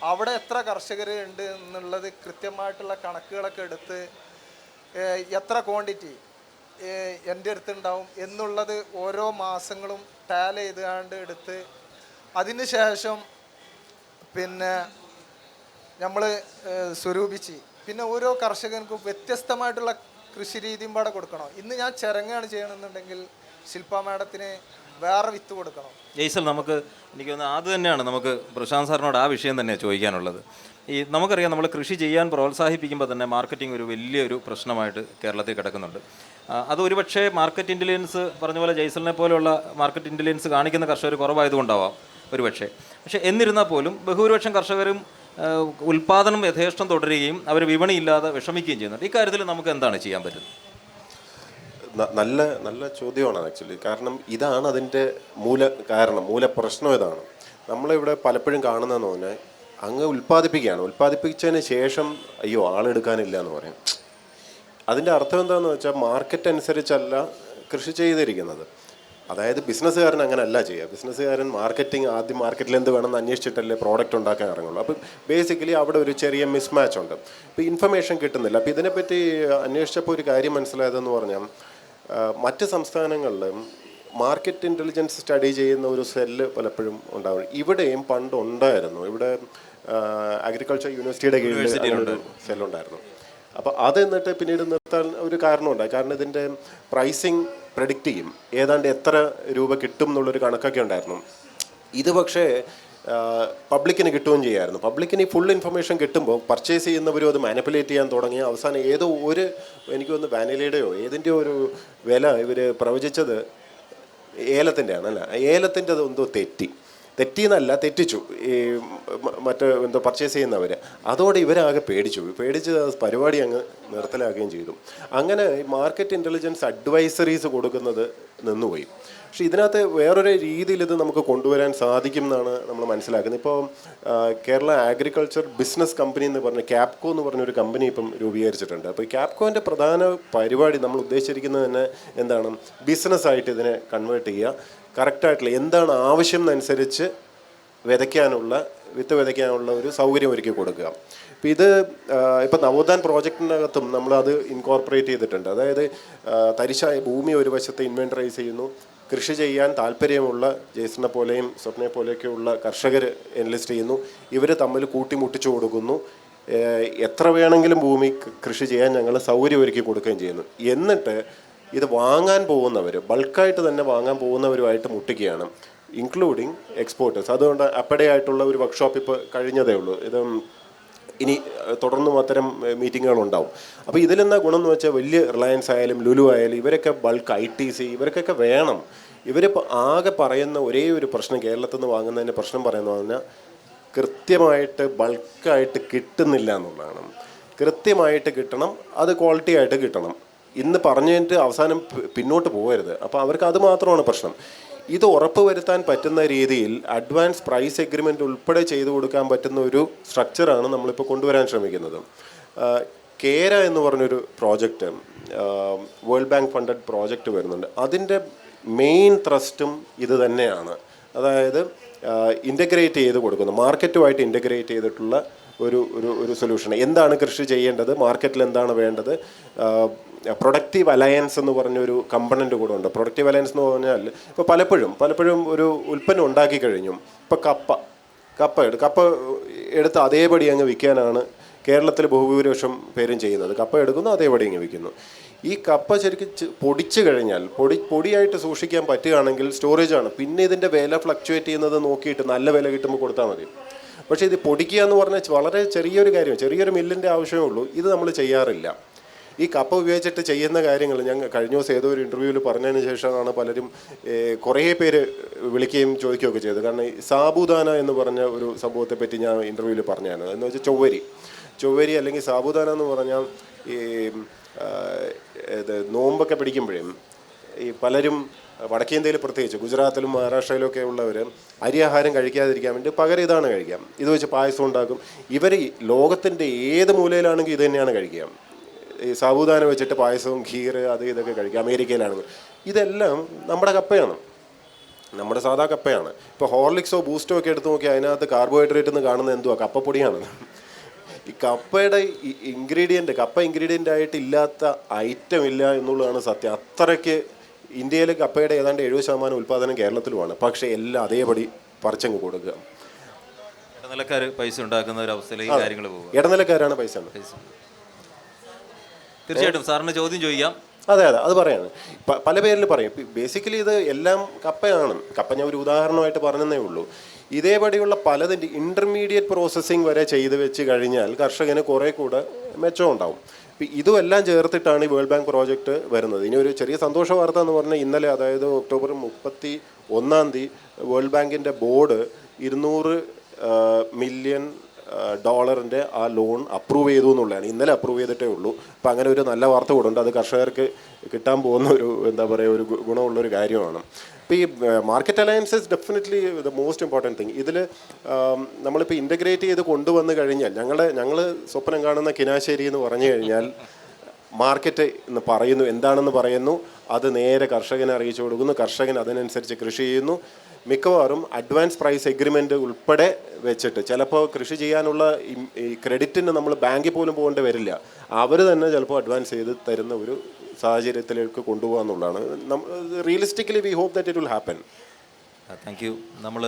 അവിടെ എത്ര കർഷകർ ഉണ്ട് എന്നുള്ളത് കൃത്യമായിട്ടുള്ള കണക്കുകളൊക്കെ എടുത്ത് എത്ര ക്വാണ്ടിറ്റി എൻ്റെ അടുത്തുണ്ടാവും എന്നുള്ളത് ഓരോ മാസങ്ങളും ടാൽ ചെയ്തുകൊണ്ട് എടുത്ത് അതിന് ശേഷം പിന്നെ നമ്മൾ സ്വരൂപിച്ച് പിന്നെ ഓരോ കർഷകർക്കും വ്യത്യസ്തമായിട്ടുള്ള കൃഷി രീതിയും പാടെ കൊടുക്കണം. ഇന്ന് ഞാൻ ചിരങ്ങയാണ് ചെയ്യണമെന്നുണ്ടെങ്കിൽ ശില്പ മാഡത്തിന് വേറെ വിത്ത് കൊടുക്കണം. ജയ്സൽ, എനിക്ക് തോന്നുന്നു അത് തന്നെയാണ് നമുക്ക് പ്രശാന്ത് സാറിനോട് ആ വിഷയം തന്നെ ചോദിക്കാനുള്ളത്. നമുക്കറിയാം നമ്മൾ കൃഷി ചെയ്യാൻ പ്രോത്സാഹിപ്പിക്കുമ്പോൾ തന്നെ മാർക്കറ്റിംഗ് ഒരു വലിയൊരു പ്രശ്നമായിട്ട് കേരളത്തിൽ കിടക്കുന്നുണ്ട്. അത് ഒരുപക്ഷെ മാർക്കറ്റ് ഇൻ്റലിജൻസ് പറഞ്ഞ പോലെ ജയ്സലിനെ പോലെയുള്ള മാർക്കറ്റ് ഇൻ്റലിജൻസ് കാണിക്കുന്ന കർഷകർ കുറവായതുകൊണ്ടാവാം ഒരുപക്ഷെ. പക്ഷേ എന്നിരുന്നാൽ പോലും ബഹുഭൂരിപക്ഷം കർഷകരും ഉൽപ്പാദനം യഥേഷ്ടം തുടരുകയും അവർ വിപണിയില്ലാതെ വിഷമിക്കുകയും ചെയ്യുന്നുണ്ട്. ഇക്കാര്യത്തിൽ നമുക്ക് എന്താണ് ചെയ്യാൻ പറ്റുന്നത്? നല്ല നല്ല ചോദ്യമാണ് ആക്ച്വലി. കാരണം ഇതാണ് അതിൻ്റെ മൂല പ്രശ്നം ഇതാണ്. നമ്മളിവിടെ പലപ്പോഴും കാണുന്നതെന്ന് പറഞ്ഞാൽ അങ്ങ് ഉൽപ്പാദിപ്പിക്കുകയാണ്. ഉൽപ്പാദിപ്പിച്ചതിന് ശേഷം അയ്യോ ആളെടുക്കാനില്ല എന്ന് പറയും. അതിൻ്റെ അർത്ഥം എന്താണെന്ന് വെച്ചാൽ മാർക്കറ്റ് അനുസരിച്ചല്ല കൃഷി ചെയ്തിരിക്കുന്നത്. അതായത് ബിസിനസ്സുകാരൻ അങ്ങനെയല്ല ചെയ്യുക. ബിസിനസ്സുകാരൻ ആദ്യം മാർക്കറ്റിൽ എന്ത് വേണമെന്ന് അന്വേഷിച്ചിട്ടല്ലേ പ്രോഡക്റ്റ് ഉണ്ടാക്കാൻ ഇറങ്ങുള്ളൂ. അപ്പം ബേസിക്കലി അവിടെ ഒരു ചെറിയ മിസ്മാച്ച് ഉണ്ട്. ഇപ്പോൾ ഇൻഫർമേഷൻ കിട്ടുന്നില്ല. അപ്പോൾ ഇതിനെപ്പറ്റി അന്വേഷിച്ചപ്പോൾ ഒരു കാര്യം മനസ്സിലായതെന്ന് പറഞ്ഞാൽ മറ്റ് സംസ്ഥാനങ്ങളിലും മാർക്കറ്റ് ഇൻ്റലിജൻസ് സ്റ്റഡി ചെയ്യുന്ന ഒരു സെല്ല് പലപ്പോഴും ഉണ്ടാവും. ഇവിടെയും പണ്ട് ഉണ്ടായിരുന്നു. ഇവിടെ അഗ്രികൾച്ചർ യൂണിവേഴ്സിറ്റിയുടെ കീഴിൽ ഒരു സെല്ലുണ്ടായിരുന്നു. അപ്പോൾ അത് എന്നിട്ട് പിന്നീട് നിർത്താൻ ഒരു കാരണമുണ്ടായി. കാരണം ഇതിൻ്റെ പ്രൈസിങ് പ്രെഡിക്റ്റ് ചെയ്യും, ഏതാണ്ട് എത്ര രൂപ കിട്ടും എന്നുള്ളൊരു കണക്കൊക്കെ ഉണ്ടായിരുന്നു. ഇത് പക്ഷേ പബ്ലിക്കിന് കിട്ടുകയും ചെയ്യായിരുന്നു. പബ്ലിക്കിന് ഈ ഫുൾ ഇൻഫർമേഷൻ കിട്ടുമ്പോൾ പർച്ചേസ് ചെയ്യുന്നവരും അത് മാനിപ്പുലേറ്റ് ചെയ്യാൻ തുടങ്ങി. അവസാനം ഏതോ എനിക്ക് തോന്നുന്നു വാനിലയുടെയോ ഏതിൻ്റെയോ ഒരു വില ഇവർ പ്രവചിച്ചത് ഏലത്തിൻ്റെ ആണല്ല, ഏലത്തിൻ്റെ എന്തോ തെറ്റിച്ചു ഈ എന്തോ പർച്ചേസ് ചെയ്യുന്നവർ. അതോടെ ഇവരാകെ പേടിച്ച് പരിപാടി അങ്ങ് നിർത്തലാക്കുകയും ചെയ്തു. അങ്ങനെ മാർക്കറ്റ് ഇൻ്റലിജൻസ് അഡ്വൈസറീസ് കൊടുക്കുന്നത് നിന്നുപോയി. പക്ഷേ ഇതിനകത്ത് വേറൊരു രീതിയിൽ ഇത് നമുക്ക് കൊണ്ടുവരാൻ സാധിക്കും എന്നാണ് നമ്മൾ മനസ്സിലാക്കുന്നത്. ഇപ്പോൾ കേരള അഗ്രികൾച്ചർ ബിസിനസ് കമ്പനി എന്ന് പറഞ്ഞ ക്യാപ്കോ എന്ന് പറഞ്ഞൊരു കമ്പനി ഇപ്പം രൂപീകരിച്ചിട്ടുണ്ട്. അപ്പോൾ ഈ ക്യാപ്കോൻ്റെ പ്രധാന പരിപാടി നമ്മൾ ഉദ്ദേശിച്ചിരിക്കുന്നത് തന്നെ എന്താണ്, ബിസിനസ്സായിട്ട് ഇതിനെ കൺവേർട്ട് ചെയ്യുക, കറക്റ്റായിട്ടുള്ള എന്താണ് ആവശ്യം എന്നനുസരിച്ച് വിത്ത് വിതയ്ക്കാനുള്ള ഒരു സൗകര്യം ഒരുക്കി കൊടുക്കുക. അപ്പോൾ ഇത് ഇപ്പോൾ നവോത്ഥാൻ പ്രോജക്റ്റിനകത്തും നമ്മളത് ഇൻകോർപ്പറേറ്റ് ചെയ്തിട്ടുണ്ട്. അതായത് തരിശായ ഭൂമി ഒരു വശത്ത് ഇൻവെൻറ്ററൈസ് ചെയ്യുന്നു, കൃഷി ചെയ്യാൻ താല്പര്യമുള്ള ജെയ്സനെ പോലെയും സ്വപ്നയെ പോലെയൊക്കെയുള്ള കർഷകർ എൻലിസ്റ്റ് ചെയ്യുന്നു, ഇവർ തമ്മിൽ കൂട്ടിമുട്ടിച്ചു കൊടുക്കുന്നു, എത്ര വേണമെങ്കിലും ഭൂമി കൃഷി ചെയ്യാൻ ഞങ്ങൾ സൗകര്യം ഒരുക്കി കൊടുക്കുകയും ചെയ്യുന്നു. എന്നിട്ട് ഇത് വാങ്ങാൻ പോകുന്നവർ, ബൾക്കായിട്ട് തന്നെ വാങ്ങാൻ പോകുന്നവരുമായിട്ട് മുട്ടിക്കുകയാണ്, ഇൻക്ലൂഡിങ് എക്സ്പോർട്ടേഴ്സ്. അതുകൊണ്ട് അപ്പടെയായിട്ടുള്ള ഒരു വർക്ക്ഷോപ്പ് ഇപ്പോൾ കഴിഞ്ഞതേ ഉള്ളൂ. ഇത് ഇനി തുടർന്നും അത്തരം മീറ്റിങ്ങുകളുണ്ടാവും. അപ്പോൾ ഇതിലെന്താ ഗുണം എന്ന് വെച്ചാൽ വലിയ റിലയൻസ് ആയാലും ലുലു ആയാലും ഇവരൊക്കെ ബൾക്ക് ITC ഇവർക്കൊക്കെ വേണം. ഇവരിപ്പോൾ ആകെ പറയുന്ന ഒരേ ഒരു പ്രശ്നം, കേരളത്തിൽ നിന്ന് വാങ്ങുന്നതിൻ്റെ പ്രശ്നം പറയുന്നത് പറഞ്ഞാൽ കൃത്യമായിട്ട് ബൾക്കായിട്ട് കിട്ടുന്നില്ല എന്നുള്ളതാണ്. കൃത്യമായിട്ട് കിട്ടണം, അത് ക്വാളിറ്റി ആയിട്ട് കിട്ടണം. ഇന്ന് പറഞ്ഞിട്ട് അവസാനം പിന്നോട്ട് പോകരുത്. അപ്പോൾ അവർക്ക് അത് മാത്രമാണ് പ്രശ്നം. ഇത് ഉറപ്പുവരുത്താൻ പറ്റുന്ന രീതിയിൽ അഡ്വാൻസ് പ്രൈസ് എഗ്രിമെൻ്റ് ഉൾപ്പെടെ ചെയ്തു കൊടുക്കാൻ പറ്റുന്ന ഒരു സ്ട്രക്ചറാണ് നമ്മളിപ്പോൾ കൊണ്ടുവരാൻ ശ്രമിക്കുന്നത്. കേര എന്ന് പറഞ്ഞൊരു project, world bank funded project വരുന്നുണ്ട്. അതിൻ്റെ മെയിൻ ത്രസ്റ്റും ഇത് തന്നെയാണ്. അതായത് ഇൻ്റഗ്രേറ്റ് ചെയ്ത് കൊടുക്കുന്നു, മാർക്കറ്റുമായിട്ട് ഇൻ്റഗ്രേറ്റ് ചെയ്തിട്ടുള്ള ഒരു സൊല്യൂഷൻ. എന്താണ് കൃഷി ചെയ്യേണ്ടത്, മാർക്കറ്റിൽ എന്താണ് വേണ്ടത്, പ്രൊഡക്റ്റീവ് അലയൻസ് എന്ന് പറഞ്ഞൊരു കമ്പണൻ്റ് കൂടെ ഉണ്ട്. പ്രൊഡക്റ്റീവ് അലയൻസ് എന്ന് പറഞ്ഞാൽ ഇപ്പോൾ പലപ്പോഴും ഒരു ഉൽപ്പന്നം ഉണ്ടാക്കി കഴിഞ്ഞു. ഇപ്പോൾ കപ്പ എടുത്ത് അതേപടി അങ്ങ് വിൽക്കാനാണ് കേരളത്തിൽ ബഹുഭൂരിപക്ഷം പേരും ചെയ്യുന്നത്. കപ്പ എടുക്കുന്നു, അതേപടി അങ്ങ് വിൽക്കുന്നു. ഈ കപ്പ ശരിക്കും പൊടിച്ചു കഴിഞ്ഞാൽ പൊടിയായിട്ട് സൂക്ഷിക്കാൻ പറ്റുകയാണെങ്കിൽ സ്റ്റോറേജാണ്. പിന്നെ ഇതിൻ്റെ വില ഫ്ലക്ച്വേറ്റ് ചെയ്യുന്നത് നോക്കിയിട്ട് നല്ല വില കിട്ടുമ്പോൾ കൊടുത്താൽ മതി. പക്ഷേ ഇത് പൊടിക്കുക എന്ന് പറഞ്ഞാൽ വളരെ ചെറിയൊരു കാര്യം, ചെറിയൊരു മില്ലിൻ്റെ ആവശ്യമേ ഉള്ളൂ. ഇത് നമ്മൾ ചെയ്യാറില്ല. ഈ കപ്പ ഉപയോഗിച്ചിട്ട് ചെയ്യുന്ന കാര്യങ്ങൾ ഞങ്ങൾ കഴിഞ്ഞ ദിവസം ഏതോ ഒരു ഇൻ്റർവ്യൂവിൽ പറഞ്ഞതിന് ശേഷമാണ് പലരും കുറേ പേര് വിളിക്കുകയും ചോദിക്കുകയൊക്കെ ചെയ്തത്. കാരണം ഈ സാബുദാന എന്ന് പറഞ്ഞ ഒരു സംഭവത്തെ പറ്റി ഞാൻ ഇൻ്റർവ്യൂവിൽ പറഞ്ഞാണ്. എന്ന് വെച്ചാൽ ചൊവ്വരി അല്ലെങ്കിൽ സാബുദാന എന്ന് പറഞ്ഞാൽ ഈ നോമ്പൊക്കെ പിടിക്കുമ്പോഴും ഈ പലരും വടക്കേ ഇന്ത്യയിൽ പ്രത്യേകിച്ച് ഗുജറാത്തിലും മഹാരാഷ്ട്രയിലും ഒക്കെ ഉള്ളവർ അരിയാഹാരം കഴിക്കാതിരിക്കാൻ വേണ്ടി പകരം ഇതാണ് കഴിക്കാം. ഇത് വെച്ച് പായസം ഉണ്ടാക്കും. ഇവർ ലോകത്തിൻ്റെ ഏത് മൂലയിലാണെങ്കിൽ ഇത് തന്നെയാണ് കഴിക്കുക. ഈ സാബുദാന വെച്ചിട്ട് പായസവും ഖീർ ഇതൊക്കെ കഴിക്കുക. അമേരിക്കയിലാണെങ്കിൽ ഇതെല്ലാം നമ്മുടെ കപ്പയാണ്, നമ്മുടെ സാധാ കപ്പയാണ്. ഇപ്പോൾ ഹോർലിക്സോ ബൂസ്റ്റോ ഒക്കെ എടുത്ത് നോക്കി അതിനകത്ത് കാർബോഹൈഡ്രേറ്റ് എന്ന് കാണുന്നത് എന്തുവാ, കപ്പപ്പൊടിയാണ്. ഈ കപ്പയുടെ കപ്പ ഇൻഗ്രീഡിയൻ്റ് ആയിട്ട് ഇല്ലാത്ത ഐറ്റം ഇല്ല എന്നുള്ളതാണ് സത്യം. അത്രയ്ക്ക് ഇന്ത്യയിൽ കപ്പയുടെ ഏതാണ്ട് 70% ഉൽപ്പാദനം കേരളത്തിലുമാണ്. പക്ഷേ എല്ലാം അതേപടി പറിച്ചങ്ങ് കൊടുക്കുക. ഇടനിലക്കാർ പൈസ ഉണ്ടാക്കുന്ന ഒരു അവസ്ഥയിലേക്ക് കാര്യങ്ങൾ പോകും. ഇടനിലക്കാരാണ് പൈസ. തീർച്ചയായിട്ടും സാറിന് ചോദ്യം ചോദിക്കാം. അതെ, അത് പറയാണ്. പല പേരിൽ പറയും. ബേസിക്കലി ഇത് എല്ലാം കപ്പയാണ്. കപ്പ ഞാൻ ഒരു ഉദാഹരണമായിട്ട് പറഞ്ഞതേ ഉള്ളൂ. ഇതേപടിയുള്ള പലതിൻ്റെ ഇൻ്റർമീഡിയറ്റ് പ്രോസസ്സിങ് വരെ ചെയ്ത് വെച്ച് കഴിഞ്ഞാൽ കർഷകന് കുറേ കൂടെ മെച്ചം ഉണ്ടാവും. ഇതും എല്ലാം ചേർത്തിട്ടാണ് ഈ വേൾഡ് ബാങ്ക് പ്രോജക്റ്റ് വരുന്നത്. ഇനി ഒരു ചെറിയ സന്തോഷ വാർത്ത എന്ന് പറഞ്ഞാൽ ഇന്നലെ, അതായത് ഒക്ടോബർ 31 വേൾഡ് ബാങ്കിൻ്റെ ബോർഡ് $200 മില്യൺ ആ ലോൺ അപ്രൂവ് ചെയ്തു എന്നുള്ളതാണ്. ഇന്നലെ അപ്രൂവ് ചെയ്തിട്ടേ ഉള്ളൂ. അപ്പം അങ്ങനെ ഒരു നല്ല വാർത്ത കൂടെ ഉണ്ട്. അത് കർഷകർക്ക് കിട്ടാൻ പോകുന്ന ഒരു ഗുണമുള്ളൊരു കാര്യമാണ്. ഇപ്പോൾ ഈ market alliance is definitely the most important thing. ഇതിൽ നമ്മളിപ്പോൾ ഇൻ്റഗ്രേറ്റ് ചെയ്ത് കൊണ്ടുവന്ന് കഴിഞ്ഞാൽ ഞങ്ങൾ സ്വപ്നം കാണുന്ന കിനാശ്ശേരി എന്ന് പറഞ്ഞു കഴിഞ്ഞാൽ മാർക്കറ്റ് എന്ന് പറയുന്നു, എന്താണെന്ന് പറയുന്നു, അത് നേരെ കർഷകനെ അറിയിച്ചു കൊടുക്കുന്നു, കർഷകൻ അതിനനുസരിച്ച് കൃഷി ചെയ്യുന്നു. മിക്കവാറും അഡ്വാൻസ് പ്രൈസ് എഗ്രിമെൻ്റ് ഉൾപ്പെടെ വെച്ചിട്ട് ചിലപ്പോൾ കൃഷി ചെയ്യാനുള്ള ഈ ക്രെഡിറ്റിന് നമ്മൾ ബാങ്കിൽ പോലും പോകേണ്ടി വരില്ല, അവർ തന്നെ ചിലപ്പോൾ അഡ്വാൻസ് ചെയ്ത് തരുന്ന ഒരു സാഹചര്യത്തിലേക്ക് കൊണ്ടുപോകുക എന്നുള്ളതാണ്. Realistically we hope that it will happen. Thank you. നമ്മൾ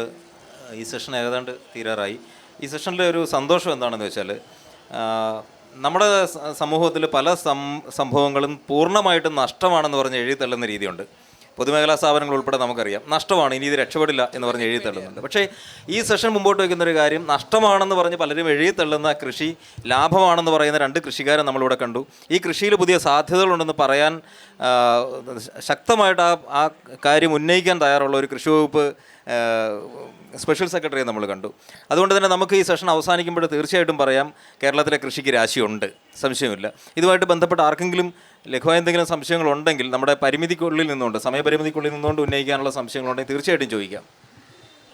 ഈ സെഷൻ ഏതാണ്ട് തീരാറായി. ഈ സെഷനിലെ ഒരു സന്തോഷം എന്താണെന്ന് വെച്ചാൽ നമ്മുടെ സമൂഹത്തിൽ പല സംഭവങ്ങളും പൂർണ്ണമായിട്ടും നഷ്ടമാണെന്ന് പറഞ്ഞ് എഴുതി തള്ളുന്ന രീതിയുണ്ട്. പൊതുമേഖലാ സ്ഥാപനങ്ങൾ ഉൾപ്പെടെ നമുക്കറിയാം നഷ്ടമാണ്, ഇനി ഇത് രക്ഷപ്പെടില്ല എന്ന് പറഞ്ഞ് എഴുതി തള്ളുന്നുണ്ട്. പക്ഷേ ഈ സെഷൻ മുമ്പോട്ട് വയ്ക്കുന്നൊരു കാര്യം, നഷ്ടമാണെന്ന് പറഞ്ഞ് പലരും എഴുതി തള്ളുന്ന കൃഷി ലാഭമാണെന്ന് പറയുന്ന 2 കൃഷിക്കാരെ നമ്മളിവിടെ കണ്ടു. ഈ കൃഷിയിൽ പുതിയ സാധ്യതകളുണ്ടെന്ന് പറയാൻ ശക്തമായിട്ട് ആ കാര്യം ഉന്നയിക്കാൻ തയ്യാറുള്ള ഒരു കൃഷി വകുപ്പ് സ്പെഷ്യൽ സെക്രട്ടറിയെ നമ്മൾ കണ്ടു. അതുകൊണ്ട് തന്നെ നമുക്ക് ഈ സെഷൻ അവസാനിക്കുമ്പോൾ തീർച്ചയായിട്ടും പറയാം, കേരളത്തിലെ കൃഷിക്ക് രാശിയുണ്ട്, സംശയമില്ല. ഇതുമായിട്ട് ബന്ധപ്പെട്ട് ആർക്കെങ്കിലും ലഘുവായ എന്തെങ്കിലും സംശയങ്ങളുണ്ടെങ്കിൽ നമ്മുടെ പരിമിതിക്കുള്ളിൽ നിന്നുകൊണ്ട്, സമയപരിമിതിക്കുള്ളിൽ നിന്നുകൊണ്ട് ഉന്നയിക്കാനുള്ള സംശയങ്ങളുണ്ടെങ്കിൽ തീർച്ചയായിട്ടും ചോദിക്കാം.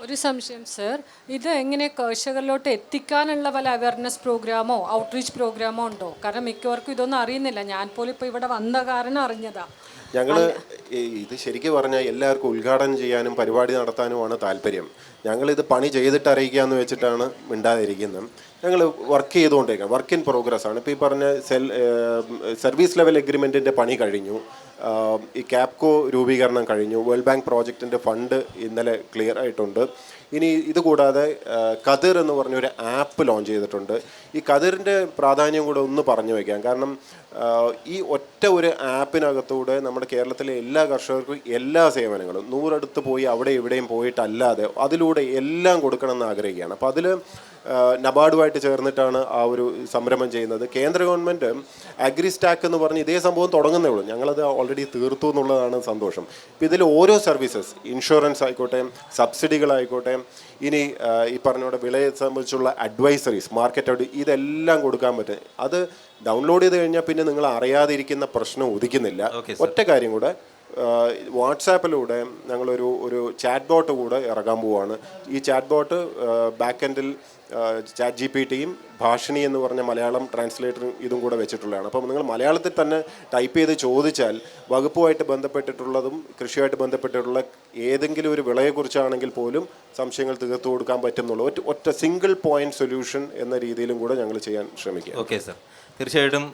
ഒരു സംശയം സർ, ഇത് എങ്ങനെ കർഷകരിലോട്ട് എത്തിക്കാനുള്ള വല്ല അവയർനെസ് പ്രോഗ്രാമോ ഔട്ട്റീച്ച് പ്രോഗ്രാമോ ഉണ്ടോ? കാരണം മിക്കവർക്കും ഇതൊന്നും അറിയുന്നില്ല. ഞാൻ പോലും ഇപ്പോൾ ഇവിടെ വന്ന കാരണം അറിഞ്ഞതാ. ഞങ്ങൾ ഇത് ശരിക്കും പറഞ്ഞാൽ എല്ലാവർക്കും ഉദ്ഘാടനം ചെയ്യാനും പരിപാടി നടത്താനുമാണ് താല്പര്യം. ഞങ്ങളിത് പണി ചെയ്തിട്ട് അറിയിക്കാമെന്ന് വെച്ചിട്ടാണ് മിണ്ടാതിരിക്കുന്നത്. ഞങ്ങൾ വർക്ക് ചെയ്തുകൊണ്ടിരിക്കുകയാണ്, വർക്ക് ഇൻ പ്രോഗ്രസ് ആണ്. ഇപ്പോൾ ഈ പറഞ്ഞ സർവീസ് ലെവൽ എഗ്രിമെൻറ്റിൻ്റെ പണി കഴിഞ്ഞു, ഈ ക്യാപ്കോ രൂപീകരണം കഴിഞ്ഞു, വേൾഡ് ബാങ്ക് പ്രോജക്റ്റിൻ്റെ ഫണ്ട് ഇന്നലെ ക്ലിയർ ആയിട്ടുണ്ട്. ഇനി ഇതുകൂടാതെ കതിർ എന്ന് പറഞ്ഞൊരു ആപ്പ് ലോഞ്ച് ചെയ്തിട്ടുണ്ട്. ഈ കതിറിൻ്റെ പ്രാധാന്യം കൂടെ ഒന്ന് പറഞ്ഞു വയ്ക്കാം. കാരണം ഈ ഒറ്റ ഒരു ആപ്പിനകത്തൂടെ നമ്മുടെ കേരളത്തിലെ എല്ലാ കർഷകർക്കും എല്ലാ സേവനങ്ങളും 100 അടുത്ത് പോയി അവിടെ ഇവിടെയും പോയിട്ടല്ലാതെ അതിലൂടെ എല്ലാം കൊടുക്കണമെന്ന് ആഗ്രഹിക്കുകയാണ്. അപ്പോൾ അതിൽ നബാർഡുമായിട്ട് ചേർന്നിട്ടാണ് ആ ഒരു സംരംഭം ചെയ്യുന്നത്. കേന്ദ്ര ഗവൺമെൻറ് അഗ്രിസ്റ്റാക്ക് എന്ന് പറഞ്ഞ് ഇതേ സംഭവം തുടങ്ങുന്നേ ഉള്ളൂ, ഞങ്ങളത് ഓൾറെഡി തീർത്തു എന്നുള്ളതാണ് സന്തോഷം. ഇപ്പോൾ ഇതിൽ ഓരോ സർവീസസ്, ഇൻഷുറൻസ് ആയിക്കോട്ടെ, സബ്സിഡികളായിക്കോട്ടെ, ഇനി ഈ പറഞ്ഞ വിളയെ സംബന്ധിച്ചുള്ള അഡ്വൈസറീസ്, മാർക്കറ്റ് ഇതെല്ലാം കൊടുക്കാൻ പറ്റും. അത് ഡൗൺലോഡ് ചെയ്ത് കഴിഞ്ഞാൽ പിന്നെ നിങ്ങൾ അറിയാതിരിക്കുന്ന പ്രശ്നം ഉദിക്കുന്നില്ല. ഒറ്റ കാര്യം കൂടെ, വാട്സാപ്പിലൂടെ ഞങ്ങളൊരു ചാറ്റ് ബോട്ട് കൂടെ ഇറങ്ങാൻ പോവുകയാണ്. ഈ ചാറ്റ് ബോട്ട് ബാക്ക് എൻഡിൽ ചാറ്റ് GPT-യും ഭാഷിണി എന്ന് പറഞ്ഞ മലയാളം ട്രാൻസ്ലേറ്ററും ഇതും കൂടെ വെച്ചിട്ടുള്ളതാണ്. അപ്പം നിങ്ങൾ മലയാളത്തിൽ തന്നെ ടൈപ്പ് ചെയ്ത് ചോദിച്ചാൽ വകുപ്പുമായിട്ട് ബന്ധപ്പെട്ടിട്ടുള്ളതും കൃഷിയുമായിട്ട് ബന്ധപ്പെട്ടിട്ടുള്ള ഏതെങ്കിലും ഒരു വിളയെക്കുറിച്ചാണെങ്കിൽ പോലും സംശയങ്ങൾ തീർത്തു കൊടുക്കാൻ പറ്റുന്നുള്ളൂ. ഒറ്റ സിംഗിൾ പോയിന്റ് സൊല്യൂഷൻ എന്ന രീതിയിലും കൂടെ ഞങ്ങൾ ചെയ്യാൻ ശ്രമിക്കുക. ഓക്കെ സർ, തീർച്ചയായിട്ടും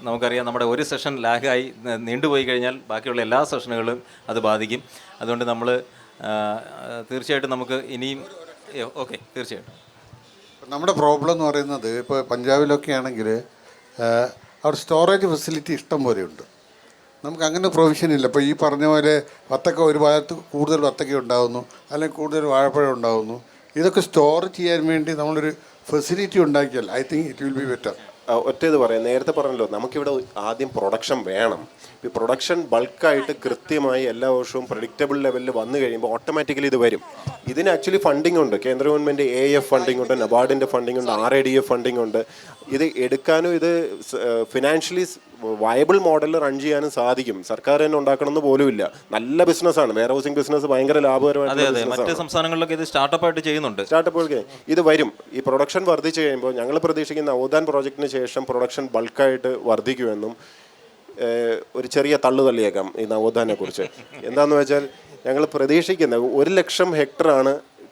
നമുക്കറിയാം നമ്മുടെ ഒരു സെഷൻ ലാഗായി നീണ്ടുപോയി കഴിഞ്ഞാൽ ബാക്കിയുള്ള എല്ലാ സെഷനുകളും അത് ബാധിക്കും. അതുകൊണ്ട് നമ്മൾ തീർച്ചയായിട്ടും നമുക്ക് ഇനിയും ഓക്കെ തീർച്ചയായിട്ടും നമ്മുടെ പ്രോബ്ലം എന്ന് പറയുന്നത് ഇപ്പോൾ പഞ്ചാബിലൊക്കെ ആണെങ്കിൽ അവിടെ സ്റ്റോറേജ് ഫെസിലിറ്റി ഇഷ്ടം പോലെ ഉണ്ട്. നമുക്ക് അങ്ങനെ പ്രൊവിഷൻ ഇല്ല. ഇപ്പോൾ ഈ പറഞ്ഞ പോലെ വത്തക്ക ഒരു ഭാഗത്ത് കൂടുതൽ വത്തക്ക ഉണ്ടാകുന്നു, അല്ലെങ്കിൽ കൂടുതൽ വാഴപ്പഴം ഉണ്ടാകുന്നു. ഇതൊക്കെ സ്റ്റോർ ചെയ്യാൻ വേണ്ടി നമ്മളൊരു ഫെസിലിറ്റി ഉണ്ടാക്കിയാൽ I think it will be better. ഒറ്റേത് പറയാം, നേരത്തെ പറഞ്ഞല്ലോ നമുക്കിവിടെ ആദ്യം പ്രൊഡക്ഷൻ വേണം. ഈ പ്രൊഡക്ഷൻ ബൾക്കായിട്ട് കൃത്യമായി എല്ലാ വർഷവും പ്രഡിക്റ്റബിൾ ലെവലിൽ വന്നു കഴിയുമ്പോൾ ഓട്ടോമാറ്റിക്കലി ഇത് വരും. ഇതിന് ആക്ച്വലി ഫണ്ടിങ് ഉണ്ട്, കേന്ദ്ര ഗവൺമെൻറ് AF ഫണ്ടിങ് ഉണ്ട്, നബാർഡിൻ്റെ ഫണ്ടിങ് ഉണ്ട്, RIDF ഫണ്ടിങ് ഉണ്ട്. ഇത് എടുക്കാനും ഇത് ഫിനാൻഷ്യലി വയബിൾ മോഡലിൽ റൺ ചെയ്യാനും സാധിക്കും. സർക്കാർ തന്നെ ഉണ്ടാക്കണമെന്ന് പോലും ഇല്ല. നല്ല ബിസിനസ്സാണ്, വെയർ ഹൗസിംഗ് ബിസിനസ് ഭയങ്കര ലാഭകരമായിട്ട് മറ്റ് സംസ്ഥാനങ്ങളിലൊക്കെ ഇത് സ്റ്റാർട്ടപ്പായിട്ട് ചെയ്യുന്നുണ്ട്. സ്റ്റാർട്ടപ്പുകൾക്ക് ഇത് വരും. ഈ പ്രൊഡക്ഷൻ വർദ്ധിച്ചു കഴിയുമ്പോൾ ഞങ്ങൾ പ്രതീക്ഷിക്കുന്ന നവോത്ഥാൻ പ്രോജക്റ്റിന് ശേഷം പ്രൊഡക്ഷൻ ബൾക്കായിട്ട് വർദ്ധിക്കുമെന്നും ഒരു ചെറിയ തള്ളിയേക്കാം ഈ നവോത്ഥാനെ കുറിച്ച്. എന്താണെന്ന് വെച്ചാൽ ഞങ്ങൾ പ്രതീക്ഷിക്കുന്ന 1 ലക്ഷം ഹെക്ടറാണ്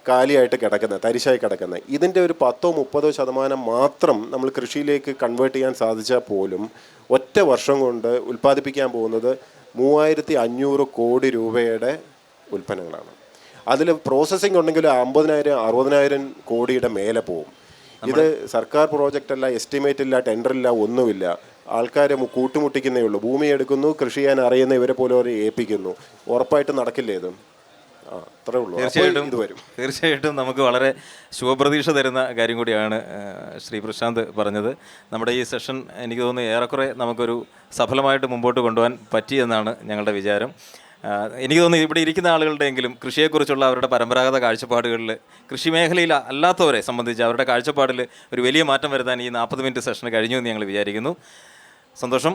കാലിയായിട്ട് കിടക്കുന്നത്, തരിശായി കിടക്കുന്നത്. ഇതിൻ്റെ ഒരു 10-30% മാത്രം നമ്മൾ കൃഷിയിലേക്ക് കൺവേർട്ട് ചെയ്യാൻ സാധിച്ചാൽ പോലും ഒറ്റ വർഷം കൊണ്ട് ഉൽപ്പാദിപ്പിക്കാൻ പോകുന്നത് 3500 കോടി രൂപയുടെ ഉൽപ്പന്നങ്ങളാണ്. അതിൽ പ്രോസസ്സിംഗ് ഉണ്ടെങ്കിൽ 50,000-60,000 കോടിയുടെ മേലെ പോകും. ഇത് സർക്കാർ പ്രോജക്റ്റ് അല്ല, എസ്റ്റിമേറ്റ് ഇല്ല, ടെൻഡർ ഇല്ല, ഒന്നുമില്ല. ആൾക്കാരെ കൂട്ടുമുട്ടിക്കുന്നേ ഉള്ളൂ. ഭൂമി എടുക്കുന്നു, കൃഷി ചെയ്യാൻ അറിയുന്ന ഇവരെ പോലെ അവർ ഏൽപ്പിക്കുന്നു. ഉറപ്പായിട്ട് നടക്കില്ലേ ഇത്? അത്രേ ഉള്ളൂ. തീർച്ചയായിട്ടും നമുക്ക് വളരെ ശുഭപ്രതീക്ഷ തരുന്ന കാര്യം കൂടിയാണ് ശ്രീ പ്രശാന്ത് പറഞ്ഞത്. നമ്മുടെ ഈ സെഷൻ എനിക്ക് തോന്നുന്നു ഏറെക്കുറെ നമുക്കൊരു സഫലമായിട്ട് മുമ്പോട്ട് കൊണ്ടുപോകാൻ പറ്റിയെന്നാണ് ഞങ്ങളുടെ വിചാരം. എനിക്ക് തോന്നുന്നു ഇവിടെ ഇരിക്കുന്ന ആളുകളുടെയെങ്കിലും കൃഷിയെക്കുറിച്ചുള്ള അവരുടെ പരമ്പരാഗത കാഴ്ചപ്പാടുകളിൽ, കൃഷി മേഖലയിൽ അല്ലാത്തവരെ സംബന്ധിച്ച് അവരുടെ കാഴ്ചപ്പാടിൽ ഒരു വലിയ മാറ്റം വരുത്താൻ ഈ 40 മിനിറ്റ് സെഷന് കഴിഞ്ഞു എന്ന് ഞങ്ങൾ വിചാരിക്കുന്നു. സന്തോഷം.